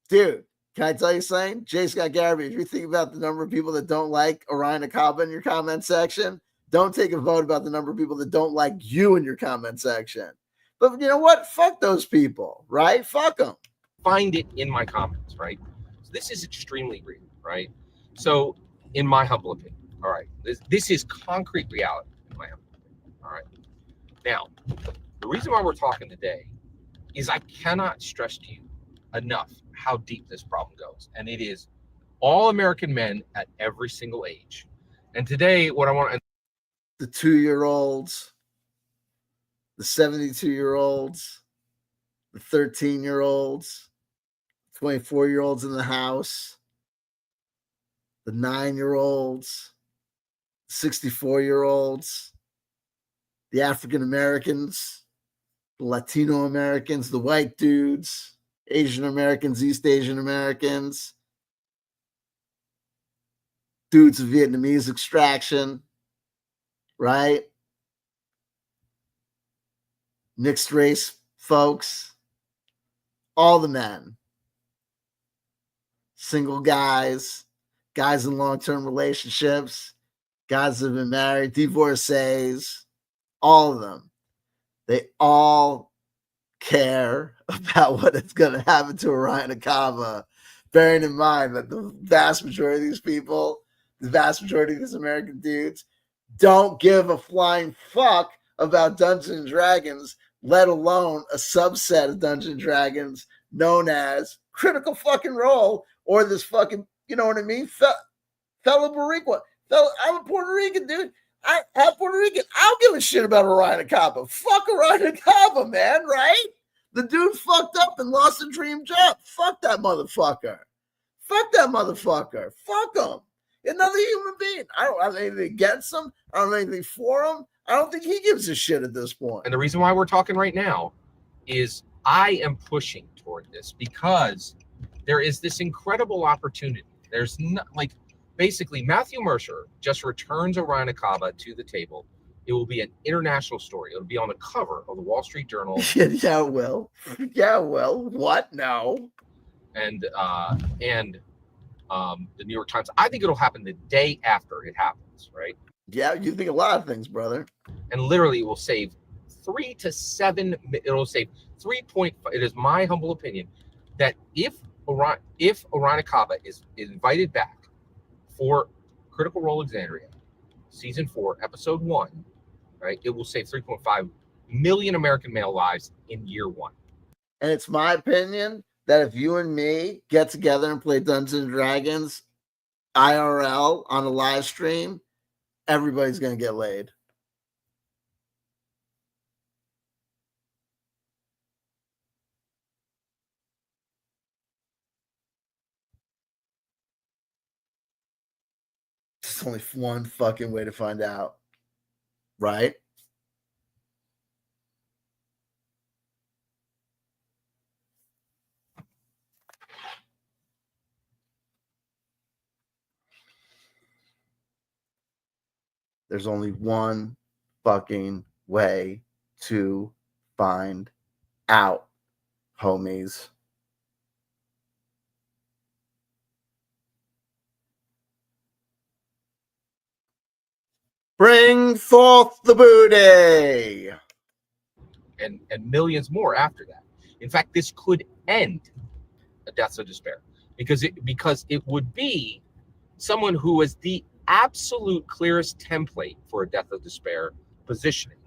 Speaker 1: Dude, can I tell you something? J.Scott, Garibay, if you think about the number of people that don't like Orion Kaba in your comment section, don't take a vote about the number of people that don't like you in your comment section. But you know what? Fuck those people, right? Fuck them.
Speaker 2: Find it in my comments, right? So this is extremely real, right? So in my humble opinion, all right, this is concrete reality in my humble opinion, all right? Now, the reason why we're talking today is I cannot stress to you enough how deep this problem goes. And it is all American men at every single age. And today, what I want to...
Speaker 1: The 2-year-olds, the 72-year-olds, the 13-year-olds, 24-year-olds in the house, the 9-year-olds, 64-year-olds, the African Americans, the Latino Americans, the white dudes, Asian Americans, East Asian Americans, dudes of Vietnamese extraction, right? Mixed race folks, all the men, single guys, guys in long-term relationships, guys that have been married, divorcees, all of them. They all care about what is going to happen to Orion Kaba, bearing in mind that the vast majority of these people, the vast majority of these American dudes, don't give a flying fuck about Dungeons and Dragons, let alone a subset of Dungeons and Dragons known as Critical fucking Role, or this fucking, you know what I mean? Fellow Boricua. I'm a Puerto Rican, dude. I'm Puerto Rican. I don't give a shit about Orion Kaba. Fuck Orion Kaba, man, right? The dude fucked up and lost a dream job. Fuck that motherfucker. Fuck that motherfucker. Fuck him. Another human being. I don't have anything against him. I don't have anything for him. I don't think he gives a shit at this point.
Speaker 2: And the reason why we're talking right now is I am pushing toward this because there is this incredible opportunity. There's not like basically Matthew Mercer just returns Orion Kaba to the table. It will be an international story. It'll be on the cover of the Wall Street Journal.
Speaker 1: Yeah, well. What? No.
Speaker 2: And the New York Times. I think it'll happen the day after it happens, right?
Speaker 1: Yeah, you think a lot of things, brother.
Speaker 2: And literally, it will save 3 to 7. It'll save 3.5. It is my humble opinion that if Orion Kaba is invited back for Critical Role Alexandria, season 4, episode 1, right, it will save 3.5 million American male lives in year 1.
Speaker 1: And it's my opinion that if you and me get together and play Dungeons and Dragons IRL on a live stream, everybody's going to get laid. There's only one fucking way to find out, right? There's only one fucking way to find out, homies. Bring forth the booty.
Speaker 2: And millions more after that. In fact, this could end a deaths of despair because it would be someone who is the absolute clearest template for a death of despair positioning,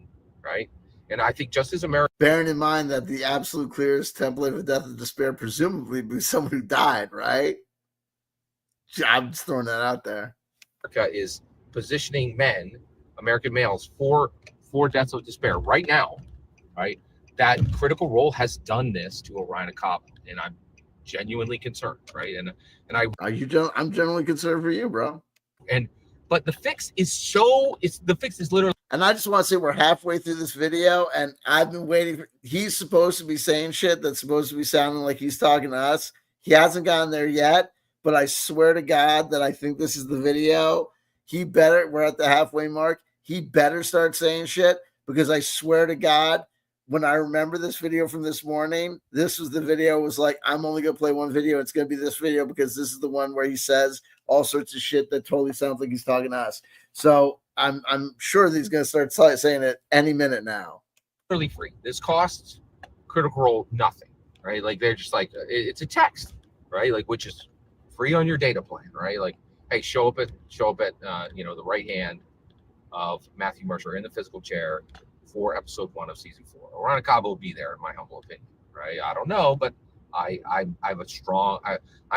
Speaker 2: right? And I think just as America,
Speaker 1: bearing in mind that the absolute clearest template of death of despair presumably be someone who died, right? I'm just throwing that out there.
Speaker 2: America is positioning men, American males, for deaths of despair right now, right? That critical role has done this to Orion Acaba, and I'm genuinely concerned, right? And
Speaker 1: I'm generally concerned for you, bro.
Speaker 2: But the fix is literally.
Speaker 1: And I just want to say we're halfway through this video, and I've been waiting. He's supposed to be saying shit that's supposed to be sounding like he's talking to us. He hasn't gotten there yet, but I swear to God that I think this is the video. We're at the halfway mark. He better start saying shit, because I swear to God, when I remember this video from this morning, this was the video. It was like, I'm only going to play one video. It's going to be this video because this is the one where he says all sorts of shit that totally sounds like he's talking to us. So I'm sure that he's going to start saying it any minute now.
Speaker 2: Really free. This costs Critical Role nothing, right? Like they're just like, it's a text, right? Like, which is free on your data plan, right? Like, hey, show up at the right hand of Matthew Mercer in the physical chair for episode 1 of season 4. Orion Acaba will be there, in my humble opinion, right? I don't know, but I'm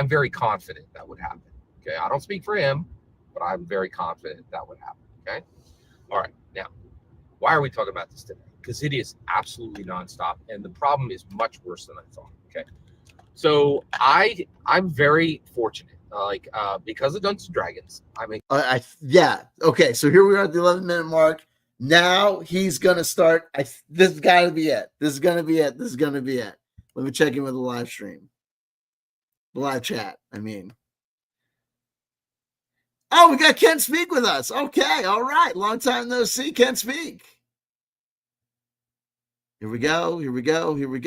Speaker 2: very confident that would happen. Okay, I don't speak for him, but I'm very confident that would happen. Okay, all right. Now, why are we talking about this today? Because it is absolutely nonstop, and the problem is much worse than I thought. Okay, so I'm very fortunate, because of Dungeons and Dragons.
Speaker 1: Yeah. Okay, so here we are at the 11-minute mark. Now he's gonna start. This has got to be it. This is gonna be it. Let me check in with the live stream, the live chat. I mean. Oh, we got Ken Speak with us. Okay, all right. Long time no see, Ken Speak. Here we go. There you go. Here we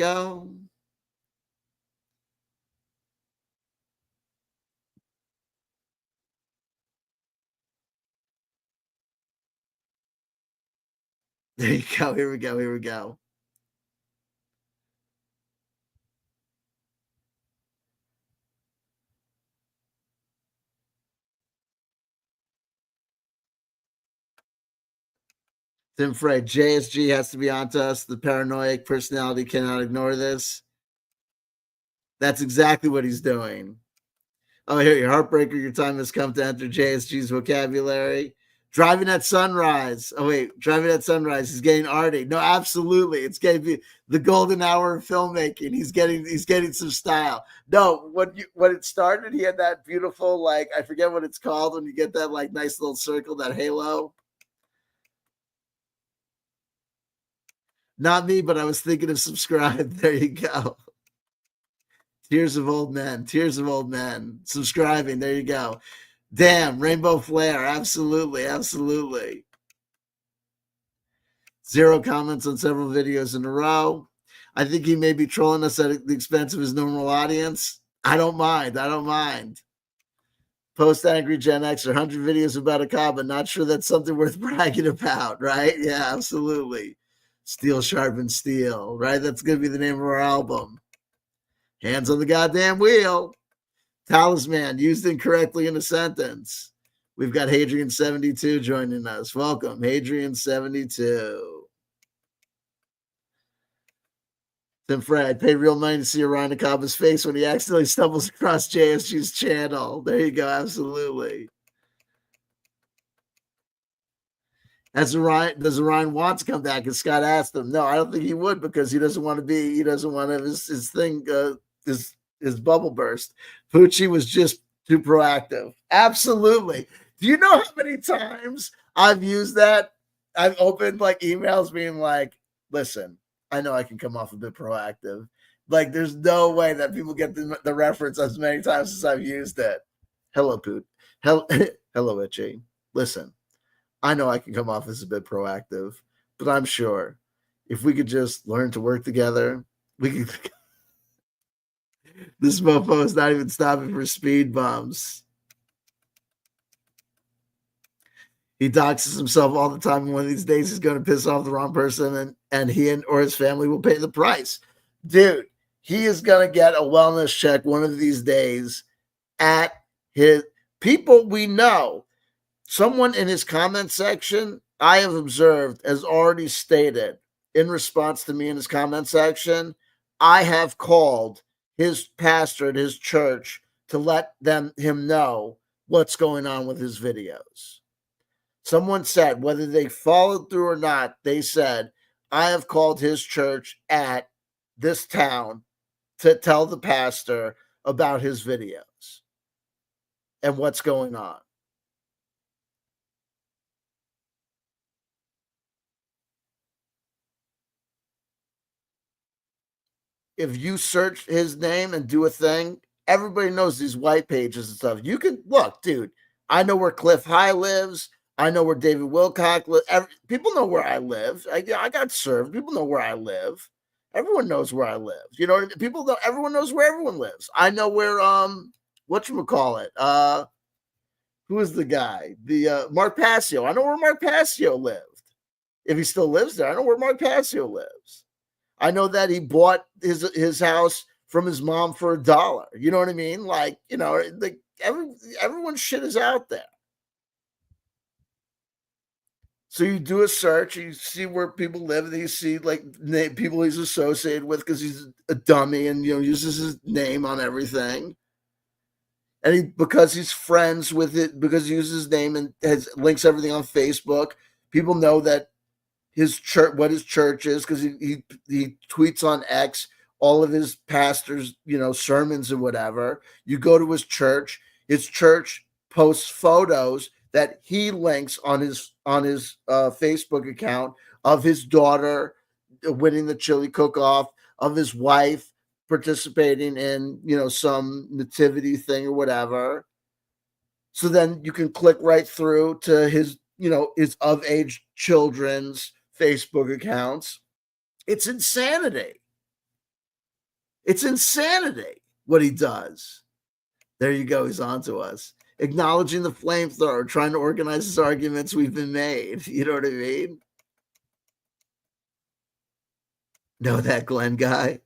Speaker 1: go. Tim Frey, JSG has to be onto us. The paranoid personality cannot ignore this. That's exactly what he's doing. Oh, here, your heartbreaker. Your time has come to enter JSG's vocabulary. Driving at sunrise. Oh, wait, driving at sunrise. He's getting arty. No, absolutely. It's going to be the golden hour of filmmaking. He's getting some style. No, when it started, he had that beautiful, like, I forget what it's called when you get that, like, nice little circle, that halo. Not me, but I was thinking of subscribe. There you go. Tears of old men. Subscribing. There you go. Damn, Rainbow Flare. Absolutely. 0 comments on several videos in a row. I think he may be trolling us at the expense of his normal audience. I don't mind. Post Angry Gen X or 100 videos about Acaba. Not sure that's something worth bragging about, right? Yeah, absolutely. Steel sharpens steel, right? That's going to be the name of our album. Hands on the goddamn wheel. Talisman used incorrectly in a sentence. We've got Hadrian72 joining us. Welcome, Hadrian72. Tim Frey, I paid real money to see Orion Acaba's face when he accidentally stumbles across JSG's channel. There you go, absolutely. Does Orion want to come back? And Scott asked him. No, I don't think he would, because he doesn't want his thing, his bubble burst. Pucci was just too proactive. Absolutely. Do you know how many times I've used that? I've opened like emails being like, listen, I know I can come off a bit proactive. Like, there's no way that people get the reference as many times as I've used it. Hello, Poot. Hello, Itchy. Listen, I know I can come off as a bit proactive, but I'm sure if we could just learn to work together, we could. This mofo is not even stopping for speed bumps. He doxes himself all the time, and one of these days he's going to piss off the wrong person, and he or his family will pay the price. Dude, he is going to get a wellness check one of these days at his people we know. Someone in his comment section, I have observed, has already stated in response to me in his comment section, I have called his pastor at his church to let him know what's going on with his videos. Someone said, whether they followed through or not, they said, I have called his church at this town to tell the pastor about his videos and what's going on. If you search his name and do a thing, everybody knows these white pages and stuff. You can look, dude. I know where Cliff High lives. I know where David Wilcock lives. People know where I live. I got served. People know where I live. Everyone knows where I live. You know what I mean? People know. Everyone knows where everyone lives. I know where whatchamacallit, who is the guy? The Mark Passio. I know where Mark Passio lived. If he still lives there, I know where Mark Passio lives. I know that he bought his house from his mom for $1. You know what I mean? Like, you know, like everyone's shit is out there. So you do a search, you see where people live, and you see like people he's associated with because he's a dummy and uses his name on everything. And because he's friends with it, because he uses his name and has links everything on Facebook, people know that his church, what his church is, because he tweets on X all of his pastors, sermons and whatever. You go to his church posts photos that he links on his Facebook account of his daughter winning the chili cook-off, of his wife participating in some nativity thing or whatever. So then you can click right through to his his of age children's Facebook accounts. It's insanity. It's insanity what he does. There you go. He's on to us. Acknowledging the flamethrower, trying to organize his arguments we've been made. You know what I mean? Know that Glenn guy?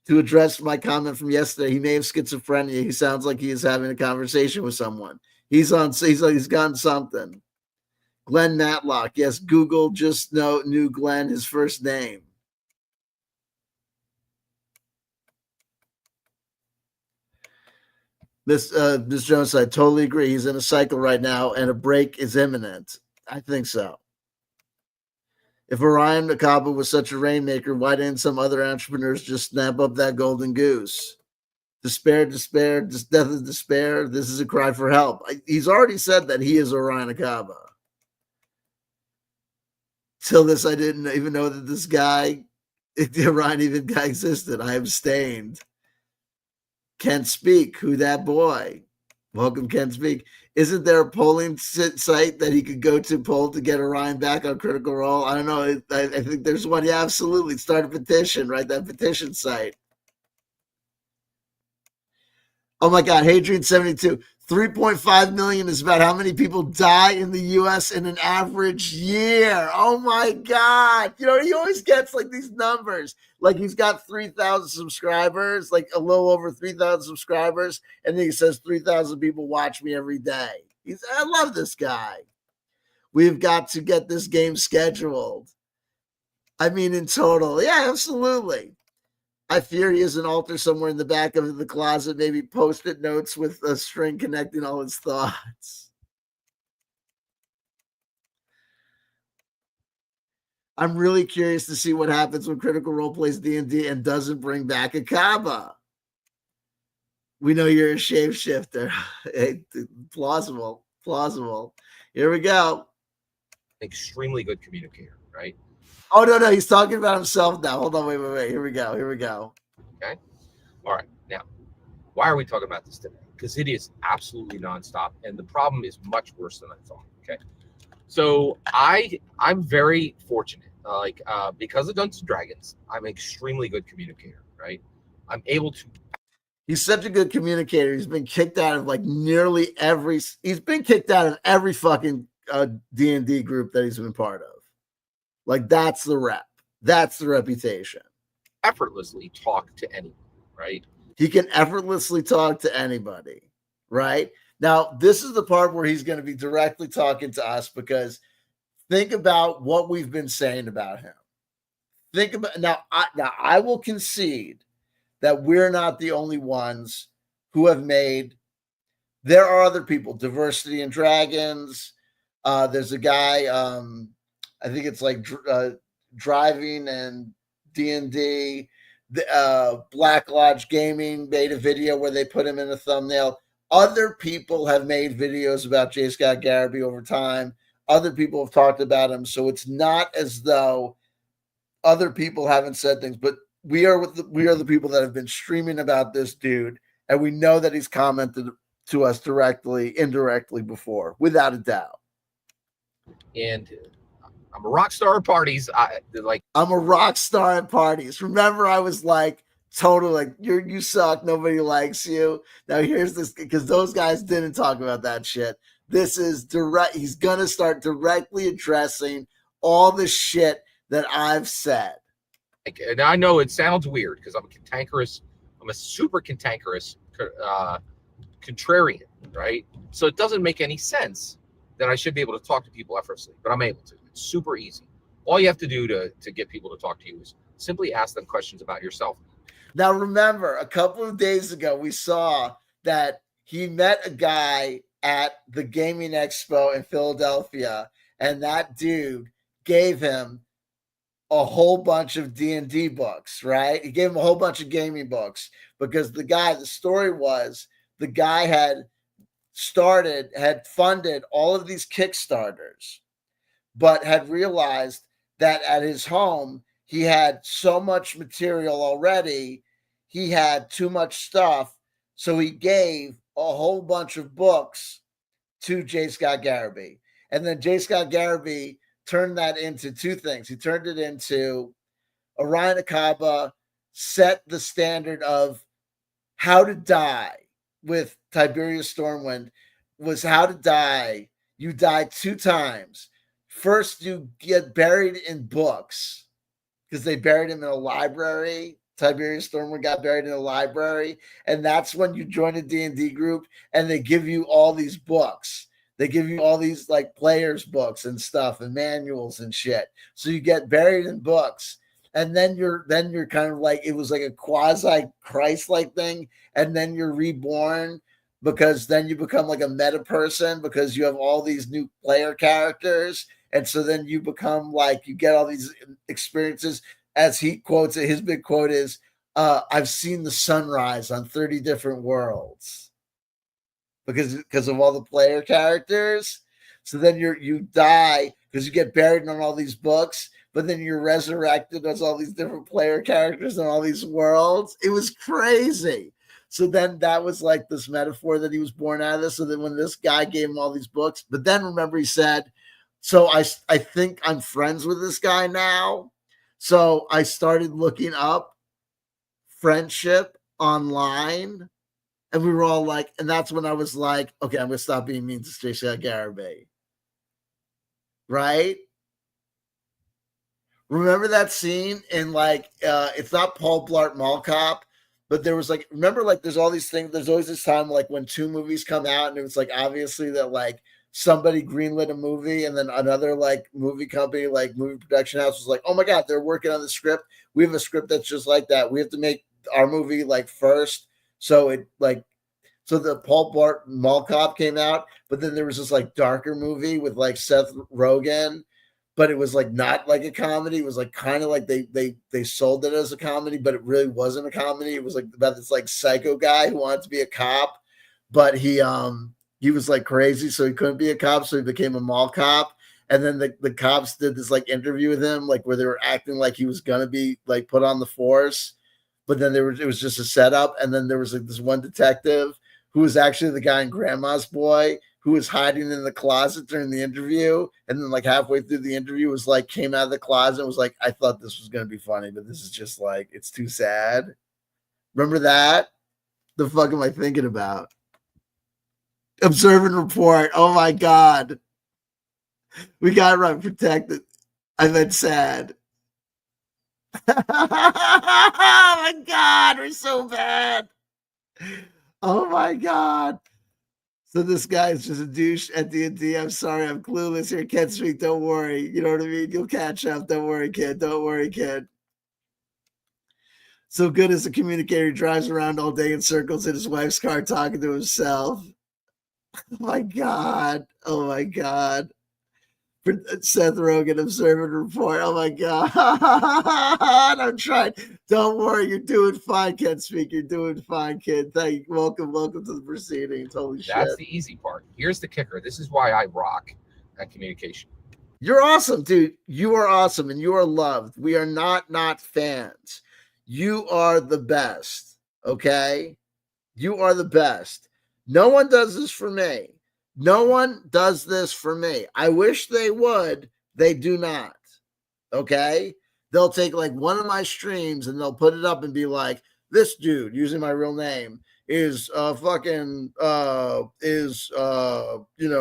Speaker 1: To address my comment from yesterday, he may have schizophrenia. He sounds like he is having a conversation with someone. He's gotten something. Glenn Matlock. Yes, Google just knew Glenn, his first name. Miss Jones, I totally agree. He's in a cycle right now, and a break is imminent. I think so. If Orion Nakaba was such a rainmaker, why didn't some other entrepreneurs just snap up that golden goose? Despair, just death of despair. This is a cry for help. He's already said that he is Orion Nakaba. Till this, I didn't even know that this guy, Orion even guy existed. I abstained. Can't speak. Who that boy? Welcome, Can't speak. Isn't there a polling site that he could go to poll to get Orion back on Critical Role? I don't know. I think there's one. Yeah, absolutely. Start a petition, right? That petition site. Oh my God, Hadrian72. 3.5 million is about how many people die in the US in an average year. Oh my God. He always gets like these numbers. Like he's got 3,000 subscribers, like a little over 3,000 subscribers. And then he says 3,000 people watch me every day. I love this guy. We've got to get this game scheduled. I mean, in total. Yeah, absolutely. I fear he has an altar somewhere in the back of the closet, maybe post-it notes with a string connecting all his thoughts. I'm really curious to see what happens when Critical Role plays D&D and doesn't bring back a Kaba. We know you're a shapeshifter. Plausible. plausible. Here we go.
Speaker 2: Extremely good communicator, right?
Speaker 1: Oh, no, he's talking about himself now. Hold on, wait. Here we go.
Speaker 2: Okay. All right. Now, why are we talking about this today? Because it is absolutely nonstop, and the problem is much worse than I thought. Okay. So I'm very fortunate. Because of Dungeons and Dragons, I'm an extremely good communicator, right? I'm able to.
Speaker 1: He's such a good communicator. He's been kicked out of like nearly every. He's been kicked out of every fucking D&D group that he's been part of. Like that's the rep. That's the reputation.
Speaker 2: Effortlessly talk to anyone, right?
Speaker 1: He can effortlessly talk to anybody, right? Now, this is the part where he's going to be directly talking to us because think about what we've been saying about him. Think about now. I will concede that we're not the only ones who have made. There are other people. Diversity in Dragons. There's a guy. I think it's like driving and D&D. Black Lodge Gaming made a video where they put him in a thumbnail. Other people have made videos about J.Scott Garibay over time. Other people have talked about him. So it's not as though other people haven't said things, but we are the people that have been streaming about this dude, and we know that he's commented to us directly, indirectly before, without a doubt.
Speaker 2: And I'm a rock star at parties.
Speaker 1: I'm a rock star at parties. Remember, I was like, totally like you suck. Nobody likes you. Now here's this because those guys didn't talk about that shit. This is direct. He's gonna start directly addressing all the shit that I've said.
Speaker 2: And I know it sounds weird because I'm a super cantankerous contrarian, right? So it doesn't make any sense that I should be able to talk to people effortlessly, but I'm able to. It's super easy. All you have to do to get people to talk to you is simply ask them questions about yourself.
Speaker 1: Now, remember, a couple of days ago, we saw that he met a guy at the Gaming Expo in Philadelphia, and that dude gave him a whole bunch of D&D books, right? He gave him a whole bunch of gaming books because the story was the guy had funded all of these Kickstarters, but had realized that at his home, he had so much material already, he had too much stuff, so he gave a whole bunch of books to J.Scott Garibay. And then J.Scott Garibay turned that into two things. He turned it into Orion Akaba set the standard of how to die with Tiberius Stormwind was how to die. You die 2 times. First, you get buried in books because they buried him in a library. Tiberius Stormwind got buried in a library. And that's when you join a D&D group and they give you all these books. They give you all these like players books and stuff and manuals and shit. So you get buried in books. And then you're kind of like, it was like a quasi Christ-like thing. And then you're reborn because then you become like a meta person because you have all these new player characters. And so then you become like, you get all these experiences. As he quotes it, his big quote is, I've seen the sunrise on 30 different worlds because of all the player characters. So then you die because you get buried in all these books, but then you're resurrected as all these different player characters in all these worlds. It was crazy. So then that was like this metaphor that he was born out of this. So then when this guy gave him all these books, but then remember he said, so I think I'm friends with this guy now. So I started looking up friendship online, and we were all like, and that's when I was like, okay, I'm going to stop being mean to J.Scott Garibay. Right? Remember that scene in like, it's not Paul Blart Mall Cop, but there was like, remember like there's all these things, there's always this time like when 2 movies come out and it was like obviously that like somebody greenlit a movie and then another like movie company, like movie production house was like, oh my God, they're working on the script. We have a script that's just like that. We have to make our movie like first. So the Paul Blart Mall Cop came out, but then there was this like darker movie with like Seth Rogen, but it was like not like a comedy. It was like kind of like they sold it as a comedy, but it really wasn't a comedy. It was like about this like psycho guy who wanted to be a cop, but he he was like crazy, so he couldn't be a cop, so he became a mall cop. And then the cops did this like interview with him, like where they were acting like he was gonna be like put on the force, but then it was just a setup. And then there was like this one detective who was actually the guy in Grandma's Boy who was hiding in the closet during the interview, and then like halfway through the interview was like came out of the closet and was like, I thought this was gonna be funny, but this is just like it's too sad. Remember that? The fuck am I thinking about? Observe and report. Oh my god. We got it right. Protected. I meant sad. Oh my god, we're so bad. Oh my god. So this guy is just a douche at D&D. I'm sorry, I'm clueless here. Can't speak. Don't worry. You know what I mean? You'll catch up. Don't worry, kid. Don't worry, kid. So good as a communicator, he drives around all day in circles in his wife's car talking to himself. Oh my god. Oh my god. Seth Rogen, observe and report. Oh my god. I'm trying. Don't worry, you're doing fine, Ken Speak. You're doing fine, kid. Thank you. Welcome to the proceedings. Holy shit.
Speaker 2: That's the easy part. Here's the kicker. This is why I rock at communication.
Speaker 1: You're awesome, dude. You are awesome and you are loved. We are not fans. You are the best. Okay? You are the best. No one does this for me. No one does this for me. I wish they would. They do not. Okay? They'll take like one of my streams and they'll put it up and be like, this dude, using my real name, is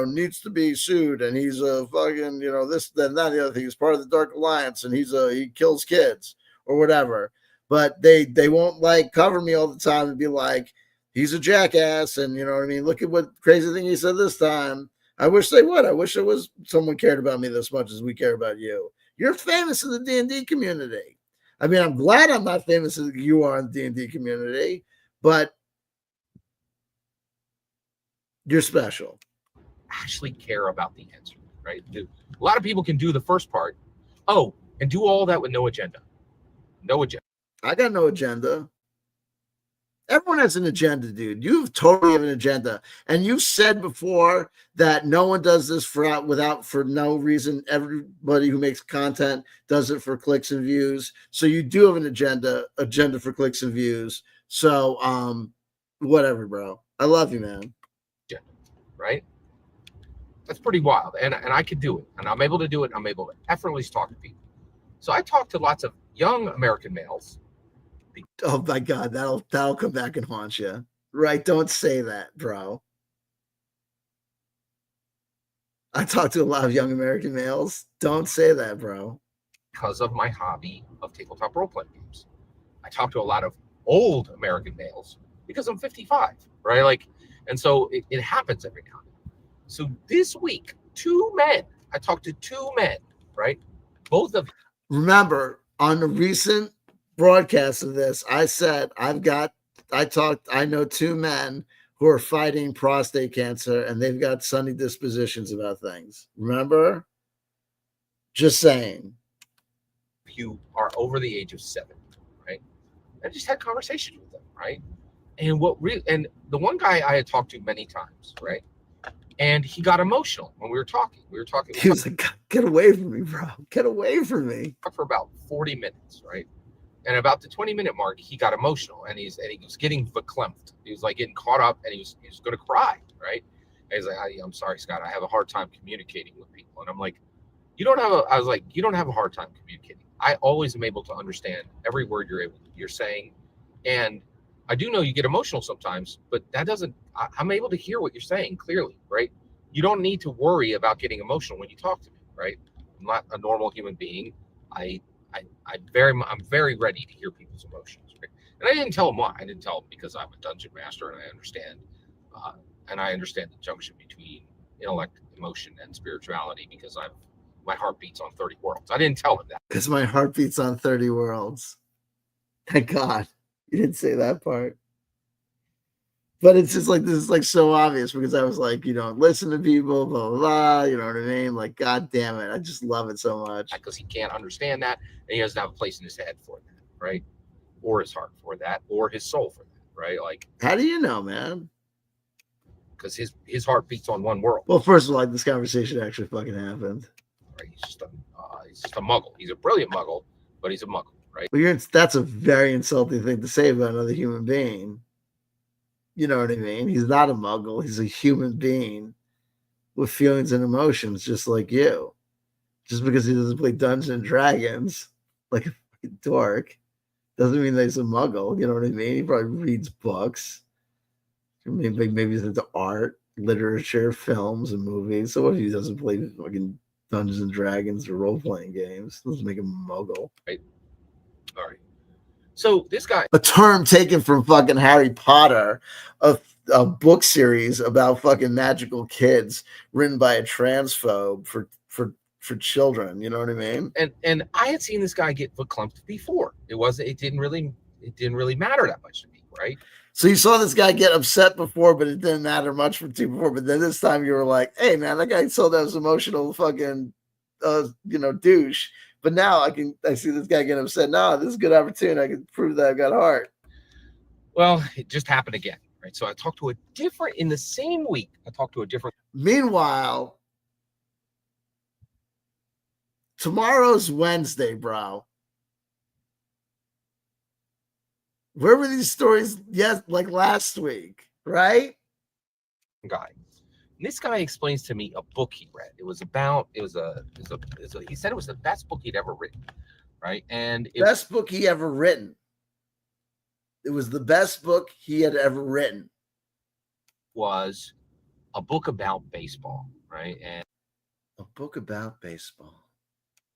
Speaker 1: needs to be sued, and he's a fucking, this, then that, the other thing. He's part of the Dark Alliance, and he kills kids or whatever. But they won't like cover me all the time and be like, he's a jackass, and you know what I mean? Look at what crazy thing he said this time. I wish they would. I wish it was someone cared about me this much as we care about you. You're famous in the D&D community. I mean, I'm glad I'm not famous as you are in the D&D community, but you're special.
Speaker 2: Actually care about the answer, right? A lot of people can do the first part. Oh, and do all that with no agenda. No agenda.
Speaker 1: I got no agenda. Everyone has an agenda, dude. You totally have an agenda. And you said before that no one does this for no reason. Everybody who makes content does it for clicks and views. So you do have an agenda for clicks and views. So whatever, bro. I love you, man.
Speaker 2: Right? That's pretty wild. And I could do it. And I'm able to do it. I'm able to effortlessly talk to people. So I talk to lots of young American males.
Speaker 1: Oh my god, that'll come back and haunt you. Right? Don't say that, bro. I talk to a lot of young American males. Don't say that, bro.
Speaker 2: Because of my hobby of tabletop role-playing games. I talk to a lot of old American males because I'm 55, right? Like, and so it happens every now and then. So this week, I talked to two men, right? Both of you.
Speaker 1: Remember, on the recent broadcast of this, I said I know two men who are fighting prostate cancer and they've got sunny dispositions about things. Remember? Just saying.
Speaker 2: You are over the age of 70, right? I just had conversations with them, right? And the one guy I had talked to many times, right? And he got emotional when we were talking.
Speaker 1: He was like, get away from me, bro. Get away from me.
Speaker 2: For about 40 minutes, right? And about the 20-minute mark, he got emotional and he was getting verklempt. He was like getting caught up and he was going to cry, right? And he's like, I'm sorry, Scott, I have a hard time communicating with people. And I'm like, you don't have a hard time communicating. I always am able to understand every word you're saying. And I do know you get emotional sometimes, but I'm able to hear what you're saying clearly, right? You don't need to worry about getting emotional when you talk to me, right? I'm not a normal human being. I'm very ready to hear people's emotions, right? And I didn't tell him why. I didn't tell him because I'm a dungeon master and I understand the junction between intellect, emotion, and spirituality because my heart beats on 30 worlds. I didn't tell him that.
Speaker 1: Because my heart beats on 30 worlds. Thank God you didn't say that part. But it's just like, this is like so obvious because I was like, you don't listen to people, blah, blah, blah. You know what I mean? Like, God damn it. I just love it so much.
Speaker 2: Because he can't understand that. And he doesn't have a place in his head for that, right? Or his heart for that, or his soul for that, right? Like,
Speaker 1: how do you know, man?
Speaker 2: because his heart beats on one world.
Speaker 1: Well, first of all, this conversation actually fucking happened.
Speaker 2: Right? He's just a muggle. He's a brilliant muggle, but he's a muggle, right?
Speaker 1: Well, that's a very insulting thing to say about another human being. You know what I mean? He's not a muggle. He's a human being with feelings and emotions, just like you. Just because he doesn't play Dungeons and Dragons like a fucking dork doesn't mean that he's a muggle. You know what I mean? He probably reads books. Maybe he's into art, literature, films, and movies. So what if he doesn't play fucking Dungeons and Dragons or role playing games? Doesn't make him a muggle.
Speaker 2: Right. All right. So this guy,
Speaker 1: a term taken from fucking Harry Potter, a book series about fucking magical kids written by a transphobe for children. You know what I mean?
Speaker 2: And I had seen this guy get verklempt before. It didn't really matter that much to me, right?
Speaker 1: So you saw this guy get upset before, but it didn't matter much for you before. But then this time you were like, "Hey, man, that guy sold that was emotional fucking, douche." But now I see this guy getting upset. No, this is a good opportunity. I can prove that I've got heart.
Speaker 2: Well, it just happened again, right? So I talked to in the same week.
Speaker 1: Meanwhile, tomorrow's Wednesday, bro. Where were these stories? Yes, like last week, right?
Speaker 2: Guy. And this guy explains to me a book he read. He said it was the best book he'd ever written, right? And
Speaker 1: best book he ever written. It was the best book he had ever written.
Speaker 2: Was a book about baseball, right? And
Speaker 1: a book about baseball.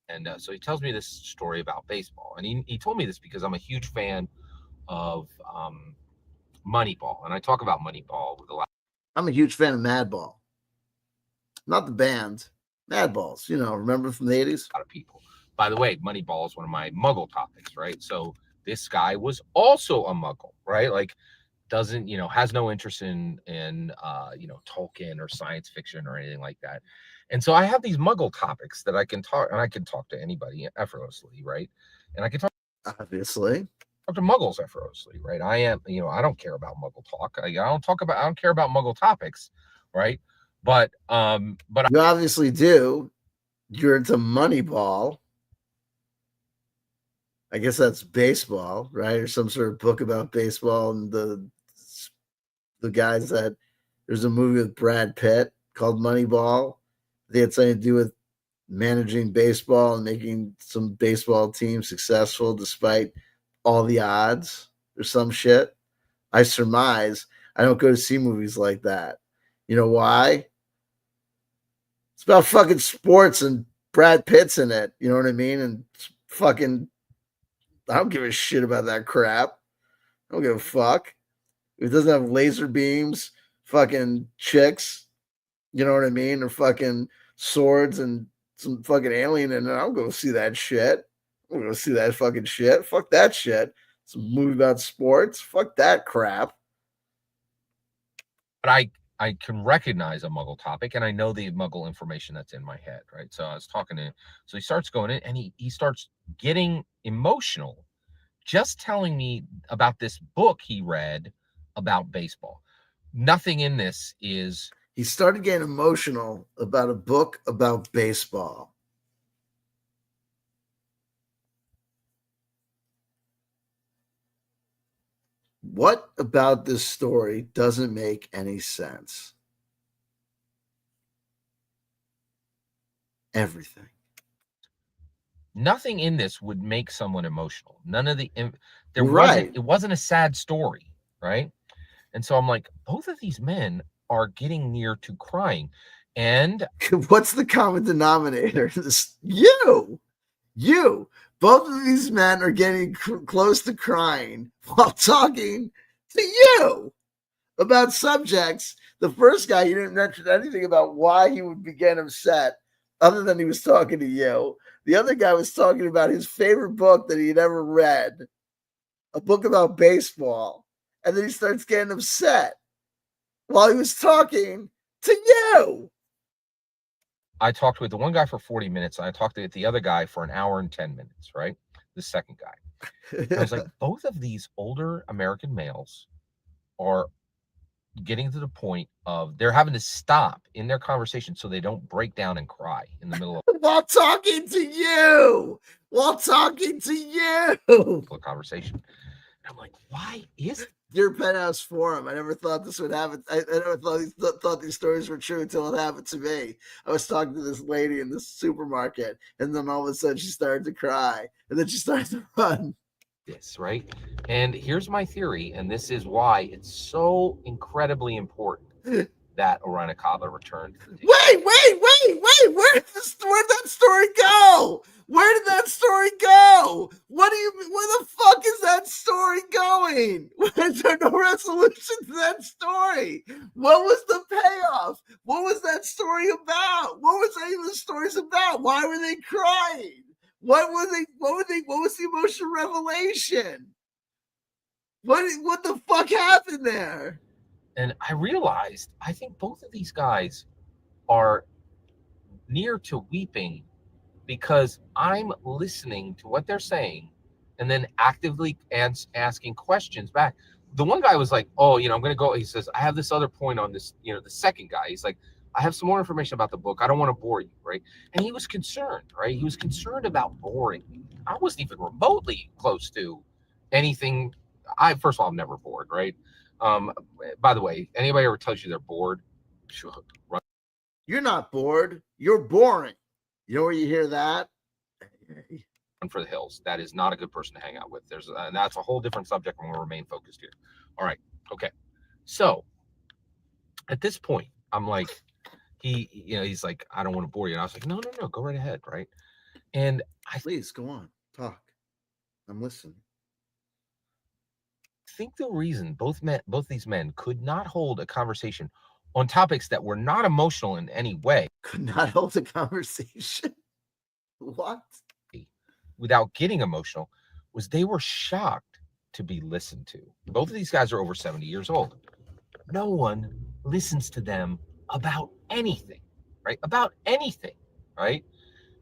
Speaker 2: And so he tells me this story about baseball, and he told me this because I'm a huge fan of Moneyball, and I talk about Moneyball with a lot.
Speaker 1: I'm a huge fan of Madball, not the band. Madballs, remember from the 80s?
Speaker 2: A lot of people. By the way, Moneyball is one of my Muggle topics, right? So this guy was also a Muggle, right? Like doesn't, has no interest in Tolkien or science fiction or anything like that. And so I have these Muggle topics that I can talk, and I can talk to anybody effortlessly, right? And I can talk
Speaker 1: obviously
Speaker 2: talk to Muggles effortlessly, right? I don't care about Muggle talk. I don't care about Muggle topics, right? But
Speaker 1: you obviously do. You're into Moneyball. I guess that's baseball, right? Or some sort of book about baseball, and the guys that there's a movie with Brad Pitt called Moneyball. They had something to do with managing baseball and making some baseball teams successful despite all the odds or some shit. I surmise. I don't go to see movies like that. You know why? It's about fucking sports and Brad Pitt's in it. You know what I mean? And fucking, I don't give a shit about that crap. I don't give a fuck. If it doesn't have laser beams, fucking chicks, you know what I mean? Or fucking swords and some fucking alien in it, I'll go see that shit. I'm gonna see that fucking shit. Fuck that shit. It's a movie about sports. Fuck that crap.
Speaker 2: But I can recognize a Muggle topic, and I know the Muggle information that's in my head, right? So I was talking to him. So he starts going in, and he starts getting emotional, just telling me about this book he read about baseball. Nothing in this is.
Speaker 1: He started getting emotional about a book about baseball. What about this story doesn't make any sense? Everything.
Speaker 2: Nothing in this would make someone emotional. None of it wasn't a sad story, right? And so I'm like, both of these men are getting near to crying. And
Speaker 1: what's the common denominator? You. Both of these men are getting close to crying while talking to you about subjects. The first guy, you didn't mention anything about why he would be getting upset other than he was talking to you. The other guy was talking about his favorite book that he had ever read, a book about baseball. And then he starts getting upset while he was talking to you.
Speaker 2: I talked with the one guy for 40 minutes. And I talked to the other guy for an hour and 10 minutes, right? The second guy. I was like, both of these older American males are getting to the point of they're having to stop in their conversation so they don't break down and cry in the middle of
Speaker 1: while talking to you.
Speaker 2: a conversation. And I'm like, why is
Speaker 1: Dear Penthouse Forum, I never thought this would happen. I never thought these stories were true until it happened to me. I was talking to this lady in this supermarket, and then all of a sudden she started to cry, and then she started to run.
Speaker 2: this, right? And here's my theory, and this is why it's so incredibly important that Oriana Kaba returned to the table.
Speaker 1: Wait! Where'd that story go? Where did that story go? Where the fuck is that story going? Is there no resolution to that story? What was the payoff? What was that story about? What was any of the stories about? Why were they crying? What was the emotional revelation? What the fuck happened there?
Speaker 2: And I realized I think both of these guys are near to weeping because I'm listening to what they're saying and then actively asking questions back. The one guy was like, oh, I'm going to go. He says, I have this other point on this. The second guy, he's like, I have some more information about the book. I don't want to bore you, right? And he was concerned, right? He was concerned about boring me. I wasn't even remotely close to anything. First of all, I'm never bored, right? By the way, anybody ever tells you they're bored, sure, run.
Speaker 1: You're not bored. You're boring. You know where you hear that?
Speaker 2: For the hills. That is not a good person to hang out with. And that's a whole different subject. I'm going to remain focused here. All right. Okay. So at this point, I'm like, he's like, I don't want to bore you. And I was like, no, go right ahead. Right. And
Speaker 1: please go on, talk. I'm listening.
Speaker 2: I think the reason both these men could not hold a conversation on topics that were not emotional in any way.
Speaker 1: Could not hold a conversation. What?
Speaker 2: Without getting emotional was they were shocked to be listened to. Both of these guys are over 70 years old. No one listens to them about anything, right? About anything, right?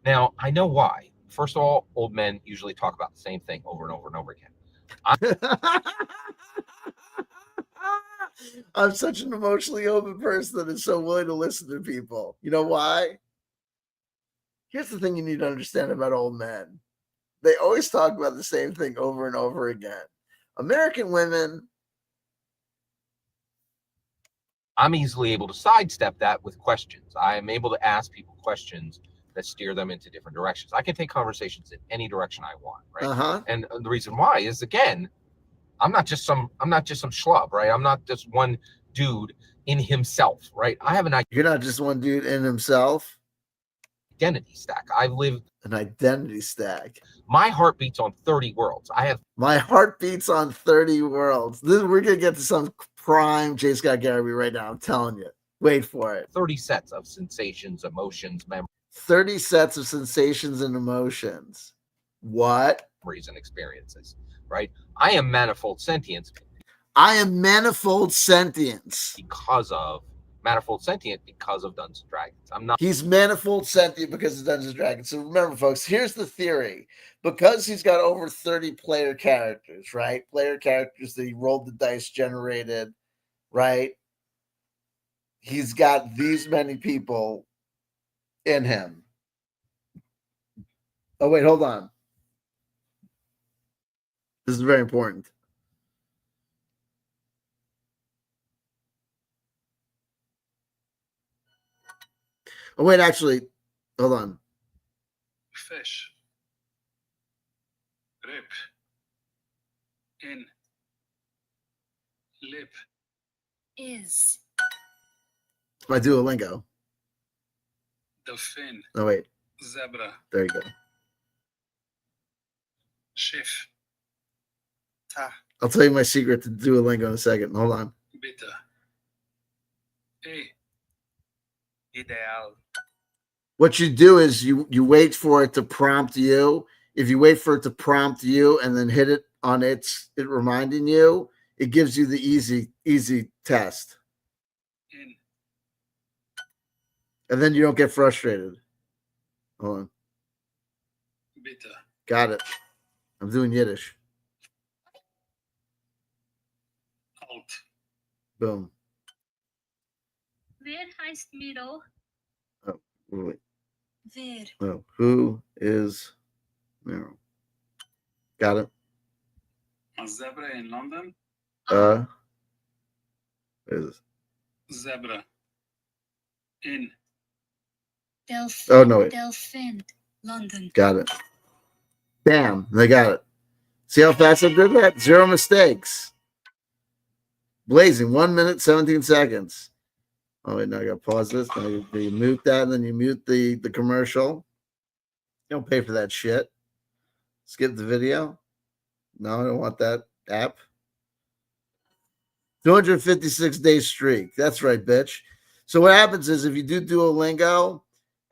Speaker 2: Now, I know why. First of all, old men usually talk about the same thing over and over and over again.
Speaker 1: I'm such an emotionally open person that is so willing to listen to people. You know why? Here's the thing you need to understand about old men. They always talk about the same thing over and over again. American women.
Speaker 2: I'm easily able to sidestep that with questions. I am able to ask people questions that steer them into different directions. I can take conversations in any direction I want, right?
Speaker 1: Uh-huh.
Speaker 2: And the reason why is, again, I'm not just some schlub, right? I'm not just one dude in himself, right? I have an idea.
Speaker 1: You're not just one dude in himself.
Speaker 2: Identity stack. I've lived
Speaker 1: an identity stack.
Speaker 2: My heart beats on 30 worlds.
Speaker 1: My heart beats on 30 worlds. We're gonna get to some prime J.Scott Garibay right now. I'm telling you. Wait for it.
Speaker 2: 30 sets of sensations, emotions, memories.
Speaker 1: 30 sets of sensations and emotions. What?
Speaker 2: Memories and experiences, right? I am manifold sentience.
Speaker 1: I am manifold sentience.
Speaker 2: Because of Dungeons and Dragons. I'm not.
Speaker 1: He's manifold sentient because of Dungeons and Dragons. So remember, folks, here's the theory. Because he's got over 30 player characters, right? Player characters that he rolled the dice generated, right? He's got these many people in him. Oh, wait, hold on. This is very important. Oh, wait, actually, hold on.
Speaker 3: Fish. Rip. In. Lip.
Speaker 4: Is.
Speaker 1: It's my Duolingo.
Speaker 3: The fin.
Speaker 1: Oh, wait.
Speaker 3: Zebra.
Speaker 1: There you go.
Speaker 3: Schiff. Ta.
Speaker 1: I'll tell you my secret to Duolingo in a second. Hold on.
Speaker 3: Bitte. Ideal.
Speaker 1: What you do is you wait for it to prompt you. If you wait for it to prompt you and then hit it on it reminding you, it gives you the easy test.
Speaker 3: In.
Speaker 1: And then you don't get frustrated. Hold on.
Speaker 3: Bitte.
Speaker 1: Got it. I'm doing Yiddish.
Speaker 3: Out.
Speaker 1: Boom.
Speaker 4: Where heißt Miro?
Speaker 1: Wait.
Speaker 4: Where?
Speaker 1: Oh, who is Meryl? Got it.
Speaker 3: A zebra in London.
Speaker 1: Is
Speaker 3: Zebra in
Speaker 4: Delphin.
Speaker 1: Oh, no, wait.
Speaker 4: Delphin. London.
Speaker 1: Got it. Bam, they got it. See how fast I did that? 0 mistakes. Blazing, 1 minute, 17 seconds. Oh, wait, now I got to pause this. Now you mute that, and then you mute the commercial. You don't pay for that shit. Skip the video. No, I don't want that app. 256-day streak. That's right, bitch. So what happens is if you do Duolingo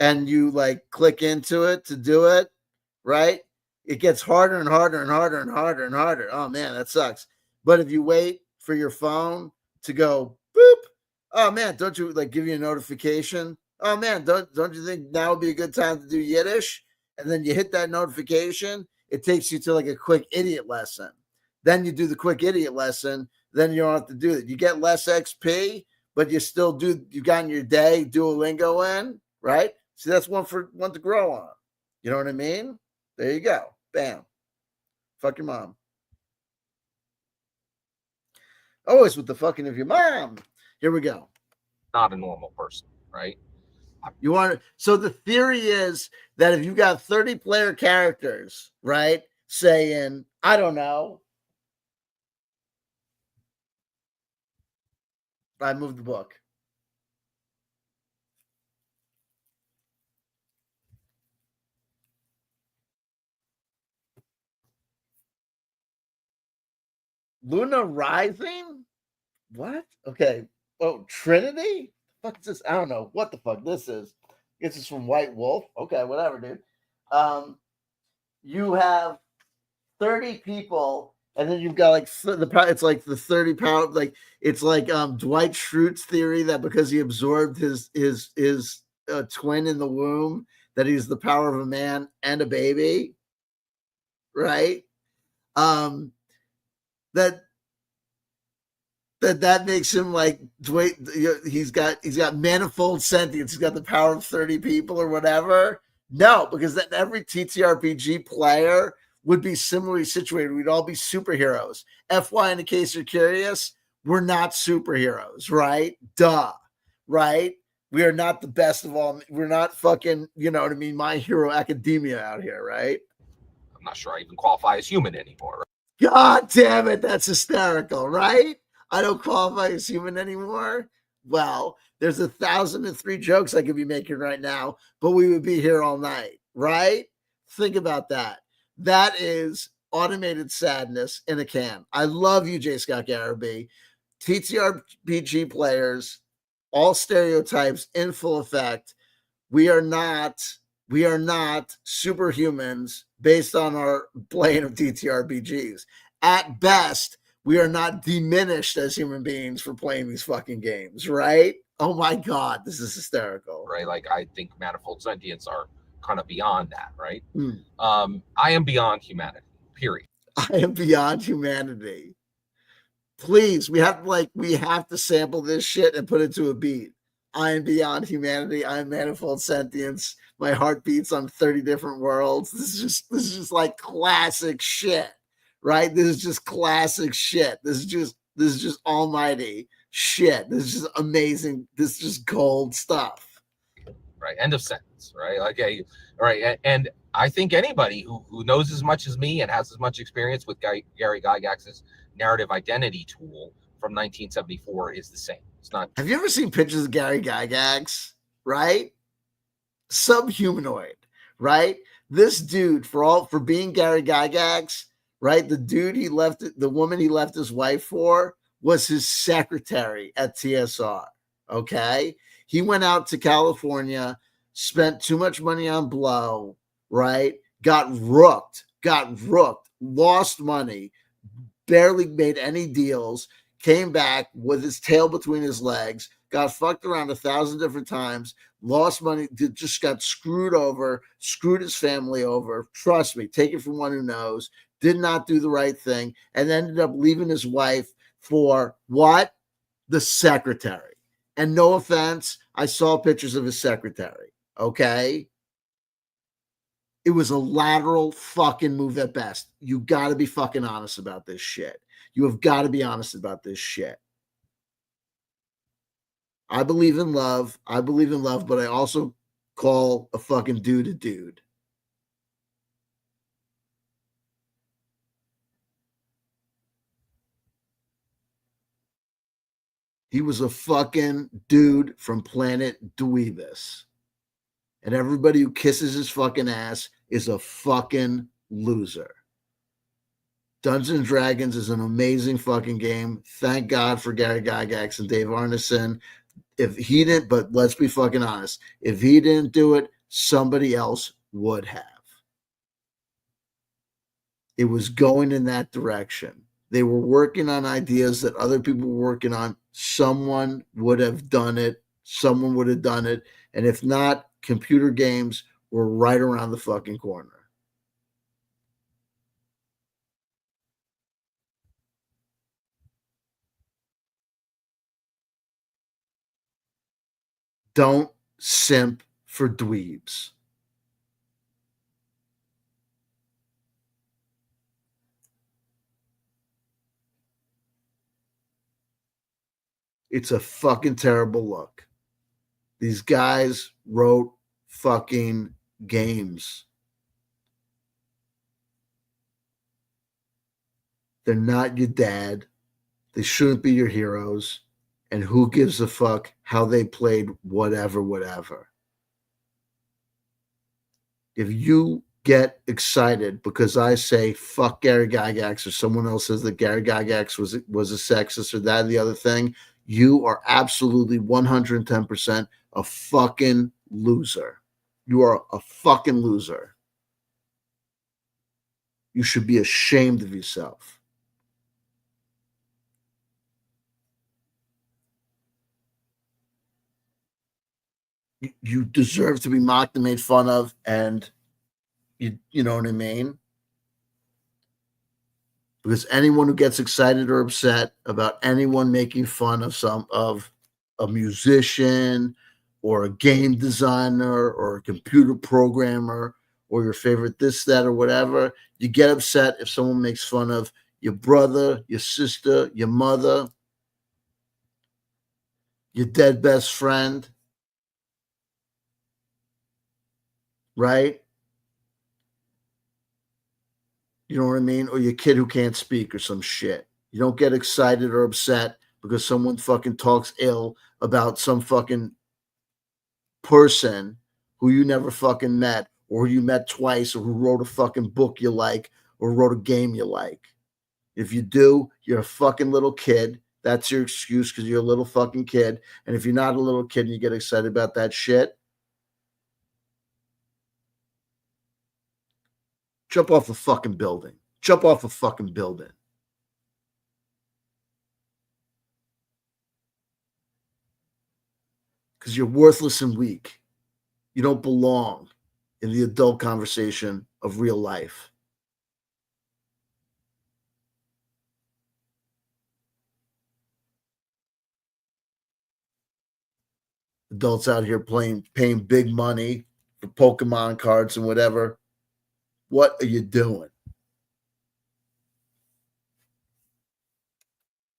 Speaker 1: and you like click into it to do it, right? It gets harder and harder and harder and harder and harder. Oh man, that sucks. But if you wait for your phone to go boop, oh man, don't you like give you a notification? Oh man, don't you think now would be a good time to do Yiddish? And then you hit that notification, it takes you to like a quick idiot lesson. Then you do the quick idiot lesson, then you don't have to do it. You get less XP, but you still do, you got in your day Duolingo in, right? See, that's one to grow on. You know what I mean? There you go. Bam. Fuck your mom. Always with the fucking of your mom. Here we go.
Speaker 2: Not a normal person, right?
Speaker 1: You want to, so the theory is that if you got 30 player characters, right, saying, I don't know, I moved the book. Luna Rising? What? Okay. Oh, Trinity? What is this? I don't know what the fuck this is. This is from White Wolf. Okay, whatever, dude. You have 30 people, and then you've got like it's like the 30 pound, like it's like Dwight Schrute's theory that because he absorbed his twin in the womb, that he's the power of a man and a baby, right? That makes him like Dwight. He's got manifold sentience. He's got the power of 30 people or whatever. No, because then every TTRPG player would be similarly situated. We'd all be superheroes. FY, in case you're curious, we're not superheroes, right? Duh, right? We are not the best of all. We're not fucking, you know what I mean? My Hero Academia out here, right?
Speaker 2: I'm not sure I even qualify as human anymore.
Speaker 1: God damn it, that's hysterical, right? I don't qualify as human anymore. Well, there's 1,003 jokes I could be making right now, but we would be here all night, right? Think about that. That is automated sadness in a can. I love you, J.Scott Garibay. TTRPG players, all stereotypes in full effect. We are not superhumans based on our playing of TTRPGs. At best, we are not diminished as human beings for playing these fucking games, right? Oh my God, this is hysterical.
Speaker 2: Right? Like, I think manifold sentience are kind of beyond that, right?
Speaker 1: Mm.
Speaker 2: I am beyond humanity, period.
Speaker 1: I am beyond humanity. Please, we have to sample this shit and put it to a beat. I am beyond humanity. I am manifold sentience. My heart beats on 30 different worlds. This is just like classic shit, right? This is just classic shit. This is just almighty shit. This is just amazing. This is just gold stuff.
Speaker 2: Right. End of sentence. Right. Like, right. And I think anybody who knows as much as me and has as much experience with Gary Gygax's narrative identity tool from 1974 is the same. It's not.
Speaker 1: Have you ever seen pictures of Gary Gygax? Right? Subhumanoid, right? This dude, for being Gary Gygax, right? The woman he left his wife for was his secretary at TSR. Okay. He went out to California, spent too much money on blow, right? Got rooked, lost money, barely made any deals, came back with his tail between his legs, got fucked around 1,000 different times, lost money, just got screwed over, screwed his family over. Trust me, take it from one who knows. Did not do the right thing and ended up leaving his wife for what? The secretary. And no offense, I saw pictures of his secretary. Okay. It was a lateral fucking move at best. You got to be fucking honest about this shit. You have got to be honest about this shit. I believe in love. I believe in love, but I also call a fucking dude a dude. He was a fucking dude from planet Dweebus. And everybody who kisses his fucking ass is a fucking loser. Dungeons and Dragons is an amazing fucking game. Thank God for Gary Gygax and Dave Arneson. If he didn't, but let's be fucking honest, if he didn't do it, somebody else would have. It was going in that direction. They were working on ideas that other people were working on. Someone would have done it. Someone would have done it. And if not, computer games were right around the fucking corner. Don't simp for dweebs. It's a fucking terrible look. These guys wrote fucking games. They're not your dad. They shouldn't be your heroes. And who gives a fuck how they played whatever. If you get excited because I say fuck Gary Gygax or someone else says that Gary Gygax was a sexist or that and the other thing, you are absolutely 110% a fucking loser. You are a fucking loser. You should be ashamed of yourself. You deserve to be mocked and made fun of, and you know what I mean? Because anyone who gets excited or upset about anyone making fun of a musician or a game designer or a computer programmer or your favorite this, that, or whatever, you get upset if someone makes fun of your brother, your sister, your mother, your dead best friend, right? You know what I mean? Or your kid who can't speak or some shit. You don't get excited or upset because someone fucking talks ill about some fucking person who you never fucking met or who you met twice or who wrote a fucking book you like or wrote a game you like. If you do, you're a fucking little kid. That's your excuse because you're a little fucking kid. And if you're not a little kid and you get excited about that shit, jump off a fucking building. Jump off a fucking building. Because you're worthless and weak. You don't belong in the adult conversation of real life. Adults out here paying big money for Pokemon cards and whatever. What are you doing?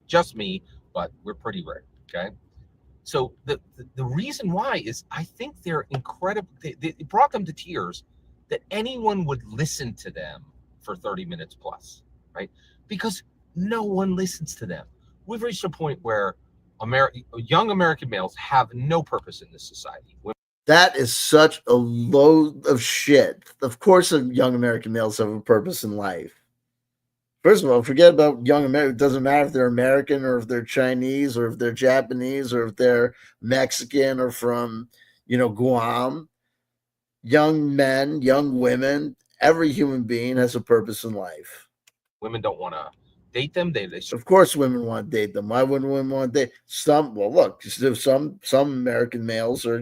Speaker 2: Just me, but we're pretty rare. Okay. So the reason why is I think they're incredible. It brought them to tears that anyone would listen to them for 30 minutes plus, right? Because no one listens to them. We've reached a point where young American males have no purpose in this society.
Speaker 1: That is such a load of shit. Of course, young American males have a purpose in life. First of all, forget about young American. It doesn't matter if they're American or if they're Chinese or if they're Japanese or if they're Mexican or from, Guam. Young men, young women, every human being has a purpose in life.
Speaker 2: Women don't want to date them.
Speaker 1: Of course, women want to date them. Why wouldn't women want to date some? Well, look, some American males are,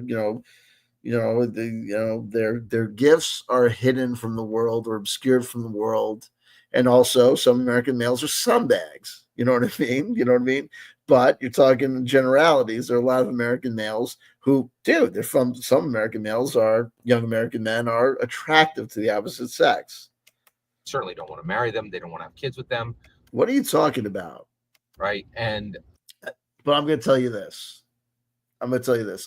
Speaker 1: their gifts are hidden from the world or obscured from the world. And also some American males are scumbags. You know what I mean? but you're talking in generalities. There are a lot of American males who, dude, they're from some American males are young American men are attractive to the opposite sex.
Speaker 2: Certainly don't want to marry them. They don't want to have kids with them,
Speaker 1: What are you talking about?
Speaker 2: right? And
Speaker 1: But I'm going to tell you this.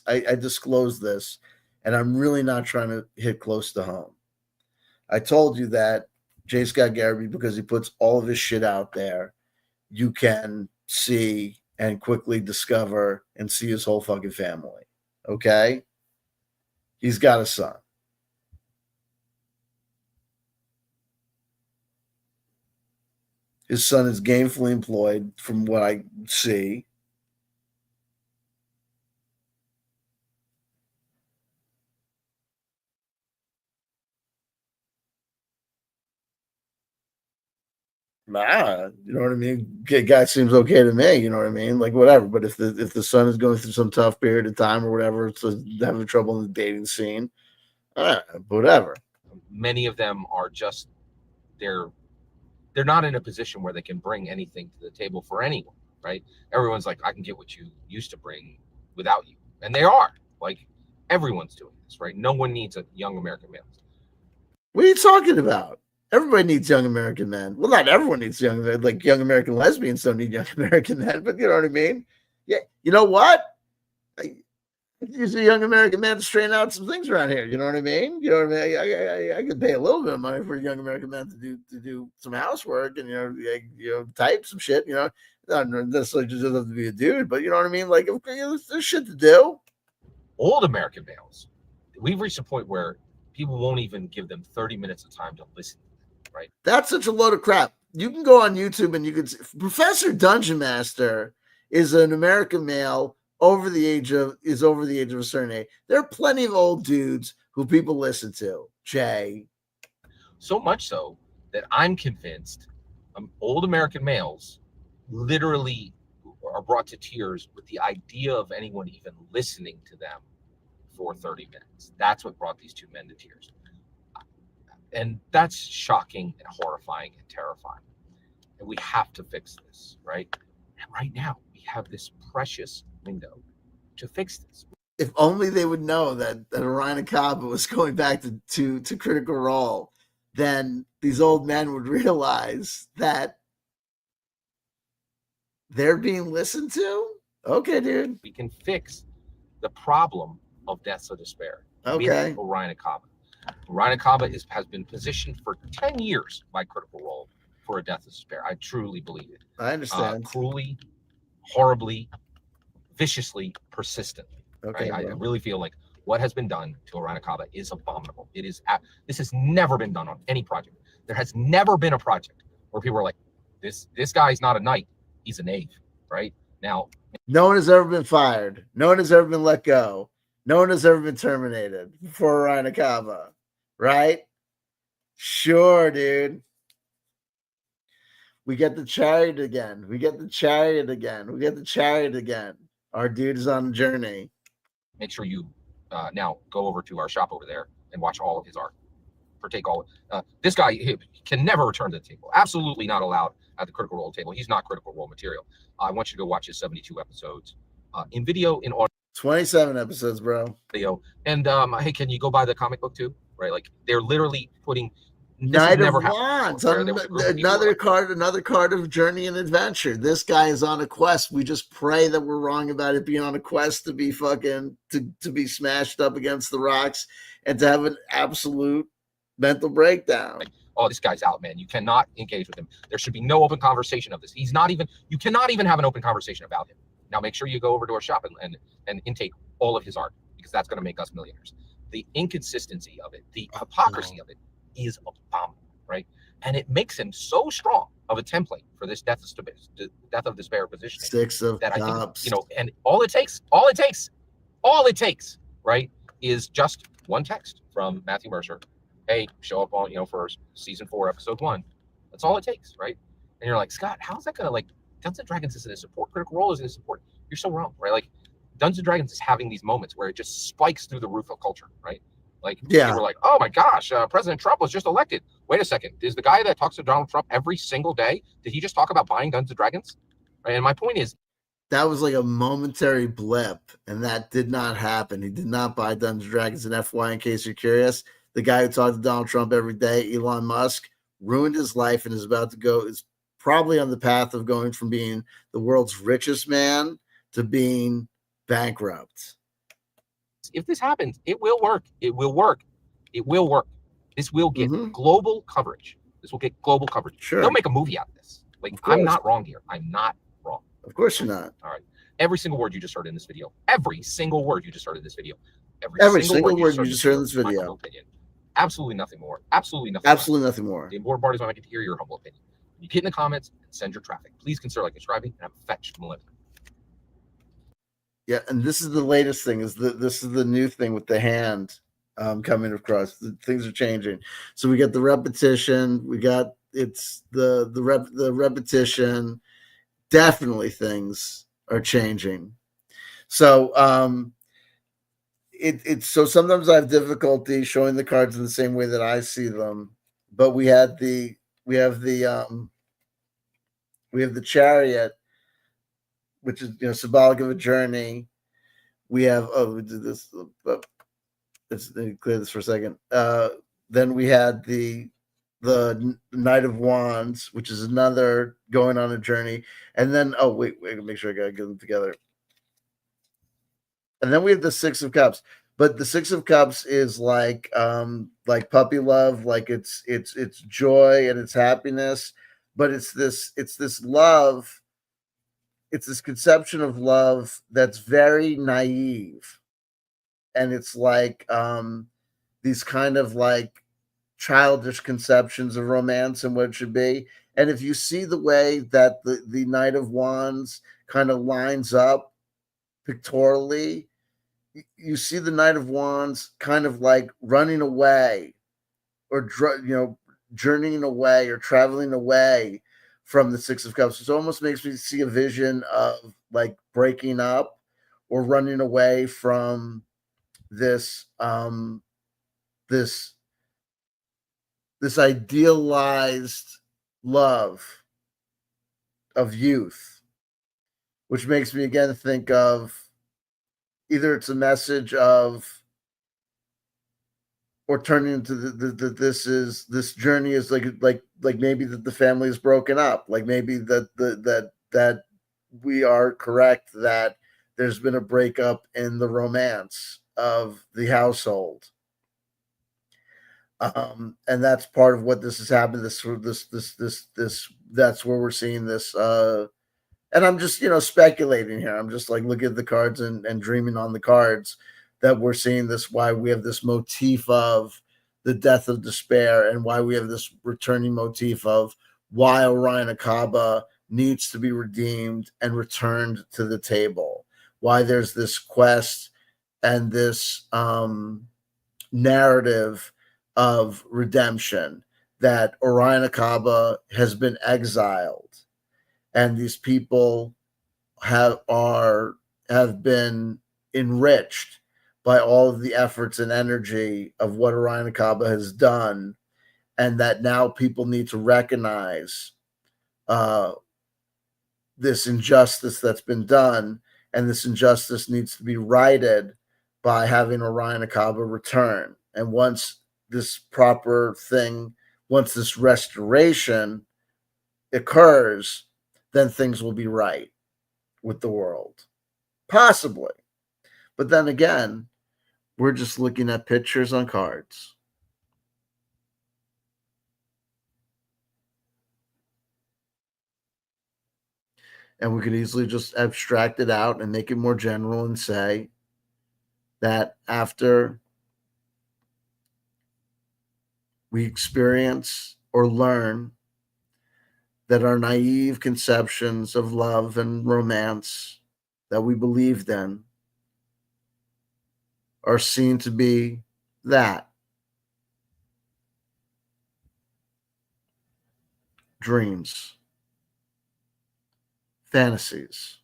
Speaker 1: I disclosed this, and I'm really not trying to hit close to home. I told you that J.Scott Garibay, because he puts all of his shit out there, you can see and quickly discover and see his whole fucking family. Okay? He's got a son. His son is gainfully employed from what I see. Nah, you know what I mean? Guy seems okay to me, you know what I mean? Like whatever. But if the son is going through some tough period of time or whatever, so having trouble in the dating scene, whatever.
Speaker 2: many of them are just they're not in a position where they can bring anything to the table for anyone, right? Everyone's like, I can get what you used to bring without you, and they are. Like everyone's doing this, right? No one needs a young American male.
Speaker 1: What are you talking about? Everybody needs young American men. Well, not everyone needs young American lesbians don't need young American men, but you know what I mean? Yeah, you know what? I use a young American man to straighten out some things around here. You know what I mean? You know what I mean? I could pay a little bit of money for a young American man to do some housework and type some shit. You know, not necessarily just have to be a dude, but you know what I mean? Like, there's shit to do.
Speaker 2: Old American males, we've reached a point where people won't even give them 30 minutes of time to listen. Right.
Speaker 1: That's such a load of crap. You can go on YouTube and you can see Professor Dungeon Master is an American male over the age of a certain age. There are plenty of old dudes who people listen to. Jay.
Speaker 2: So much so that I'm convinced old American males literally are brought to tears with the idea of anyone even listening to them for 30 minutes. That's what brought these two men to tears. And that's shocking and horrifying and terrifying. And we have to fix this, right? And right now, we have this precious window to fix this.
Speaker 1: If only they would know that Orion Akaba was going back to Critical Role, then these old men would realize that they're being listened to. Okay, dude.
Speaker 2: We can fix the problem of deaths of despair with Orion Akaba. Orion Akaba has been positioned for 10 years by Critical Role for a death of despair. I truly believe it.
Speaker 1: I understand.
Speaker 2: Cruelly, horribly, viciously, persistently.
Speaker 1: Okay,
Speaker 2: right? I really feel like what has been done to Orion Akaba is abominable. It is. This has never been done on any project. There has never been a project where people are like, this guy's not a knight, he's a knave. Right now,
Speaker 1: no one has ever been fired. No one has ever been let go. No one has ever been terminated for Orion Akaba, right? Sure, dude. We get the chariot again. Our dude is on a journey.
Speaker 2: Make sure you now go over to our shop over there and watch all of his art. Partake all. This guy can never return to the table. Absolutely not allowed at the Critical Role table. He's not Critical Role material. I want you to go watch his 72 episodes in video, in audio.
Speaker 1: 27 episodes, bro.
Speaker 2: Video. And hey, can you go buy the comic book too? Right, like they're literally putting
Speaker 1: Night of Wands, another card of journey and adventure. This guy is on a quest. We just pray that we're wrong about it being on a quest to be fucking to be smashed up against the rocks and to have an absolute mental breakdown.
Speaker 2: Oh, this guy's out, man. You cannot engage with him. There should be no open conversation of this. You cannot even have an open conversation about him. Now make sure you go over to our shop and intake all of his art, because that's going to make us millionaires. The inconsistency of it, the hypocrisy of it is abominable, right? And it makes him so strong of a template for this death of despair positioning.
Speaker 1: Six of
Speaker 2: that
Speaker 1: Cups.
Speaker 2: I think, and all it takes, right, is just one text from Matthew Mercer. Hey, show up on, for season 4, episode 1. That's all it takes, right? And you're like, Scott, how's that gonna, Dungeons & Dragons isn't a support, Critical Role isn't a support. You're so wrong, right? Like, Dungeons & Dragons is having these moments where it just spikes through the roof of culture, right? People are like, oh my gosh, President Trump was just elected. Wait a second, is the guy that talks to Donald Trump every single day, did he just talk about buying Dungeons & Dragons? Right? And my point is,
Speaker 1: that was like a momentary blip, and that did not happen. He did not buy Dungeons and Dragons. And FY, in case you're curious, the guy who talked to Donald Trump every day, Elon Musk, ruined his life and is probably on the path of going from being the world's richest man to being bankrupt.
Speaker 2: If this happens, it will work. It will work. It will work. This will get global coverage. This will get global coverage.
Speaker 1: Sure.
Speaker 2: They'll make a movie out of this. Like, I'm not wrong here. I'm not wrong.
Speaker 1: Of course you're not.
Speaker 2: All right. Every single word you just heard in this video. Every single word you just heard in this video.
Speaker 1: Every single word you just heard in this video.
Speaker 2: Opinion. Absolutely nothing more. Absolutely nothing.
Speaker 1: Absolutely nothing more.
Speaker 2: The important part is when I get to hear your humble opinion. You get in the comments and send your traffic. Please consider like subscribing and have a fetched millennium.
Speaker 1: Yeah, and this is the latest thing. This is the new thing with the hand coming across. Things are changing. So we got the repetition. We got the repetition. Definitely things are changing. So so sometimes I have difficulty showing the cards in the same way that I see them. But we have the Chariot, which is symbolic of a journey. We have we did this. Let's clear this for a second. Then we had the Knight of Wands, which is another going on a journey. And then wait, make sure I gotta get them together. And then we have the Six of Cups. But the Six of Cups is like puppy love, like it's joy and it's happiness, but it's this love, it's this conception of love that's very naive. And it's like these kind of like childish conceptions of romance and what it should be. And if you see the way that the Knight of Wands kind of lines up pictorially, you see the Knight of Wands kind of like running away or journeying away or traveling away from the Six of Cups. It almost makes me see a vision of like breaking up or running away from this this idealized love of youth, which makes me again think of either it's a message of, or turning into this journey is like maybe that the family is broken up, like maybe that we are correct that there's been a breakup in the romance of the household, and that's part of what this has happened. This that's where we're seeing this. And I'm just, speculating here. I'm just like looking at the cards and dreaming on the cards that we're seeing this, why we have this motif of the death of despair and why we have this returning motif of why Orion Akaba needs to be redeemed and returned to the table. Why there's this quest and this narrative of redemption, that Orion Akaba has been exiled. And these people have been enriched by all of the efforts and energy of what Orion Akaba has done, and that now people need to recognize this injustice that's been done, and this injustice needs to be righted by having Orion Akaba return. And once this restoration occurs, then things will be right with the world. Possibly. But then again, we're just looking at pictures on cards. And we could easily just abstract it out and make it more general and say that after we experience or learn that our naive conceptions of love and romance that we believed in are seen to be that. Dreams. Fantasies.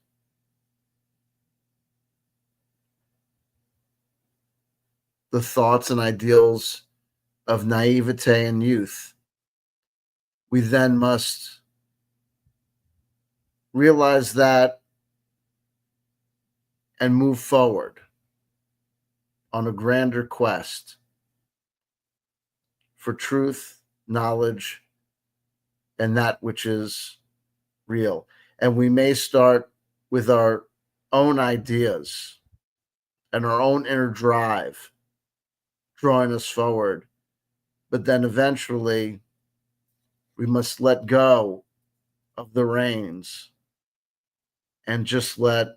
Speaker 1: The thoughts and ideals of naivete and youth. We then must realize that and move forward on a grander quest for truth, knowledge, and that which is real. And we may start with our own ideas and our own inner drive drawing us forward. But then eventually we must let go of the reins and just let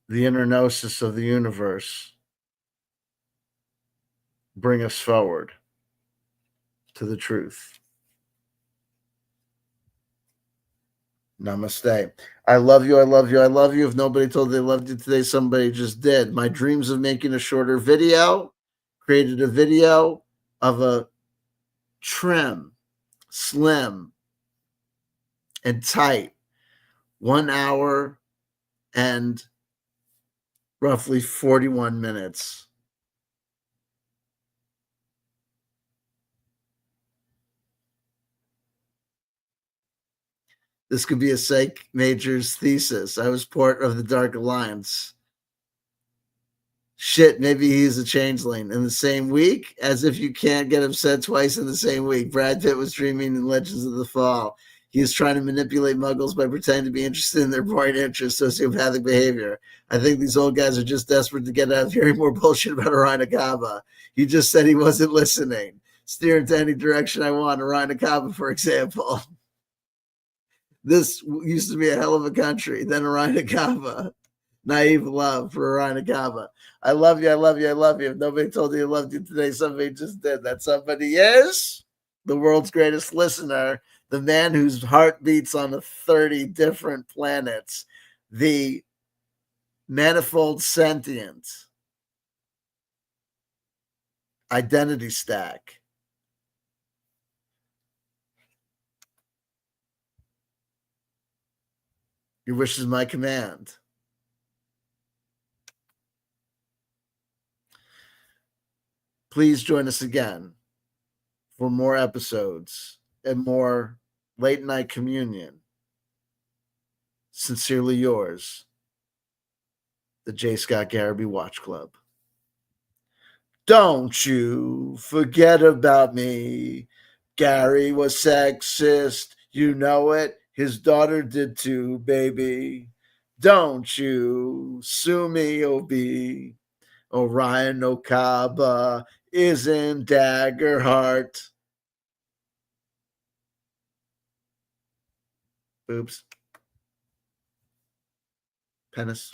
Speaker 1: the inner gnosis of the universe bring us forward to the truth. Namaste. I love you. I love you. I love you. If nobody told you they loved you today, somebody just did. My dreams of making a shorter video, created a video of a trim, slim, and tight 1 hour and roughly 41 minutes. This could be a psych major's thesis. I was part of the Dark Alliance. Shit, maybe he's a changeling. In the same week, as if you can't get upset twice in the same week. Brad Pitt was dreaming in Legends of the Fall. He is trying to manipulate muggles by pretending to be interested in their boring interests, sociopathic behavior. I think these old guys are just desperate to get out of hearing more bullshit about Orion Akaba. He just said he wasn't listening. Steer into any direction I want. Orion Akaba, for example. This used to be a hell of a country. Then Orion Akaba. Naive love for Orion Akaba. I love you. I love you. I love you. If nobody told you I loved you today, somebody just did. That somebody is the world's greatest listener, the man whose heart beats on 30 different planets, the manifold sentient identity stack. Your wish is my command. Please join us again for more episodes and more late night communion. Sincerely yours, the J.Scott Garibay Watch Club. Don't you forget about me. Gary was sexist. You know it. His daughter did too, baby. Don't you sue me, OB. Orion Okaba is in Daggerheart. Oops. Penis.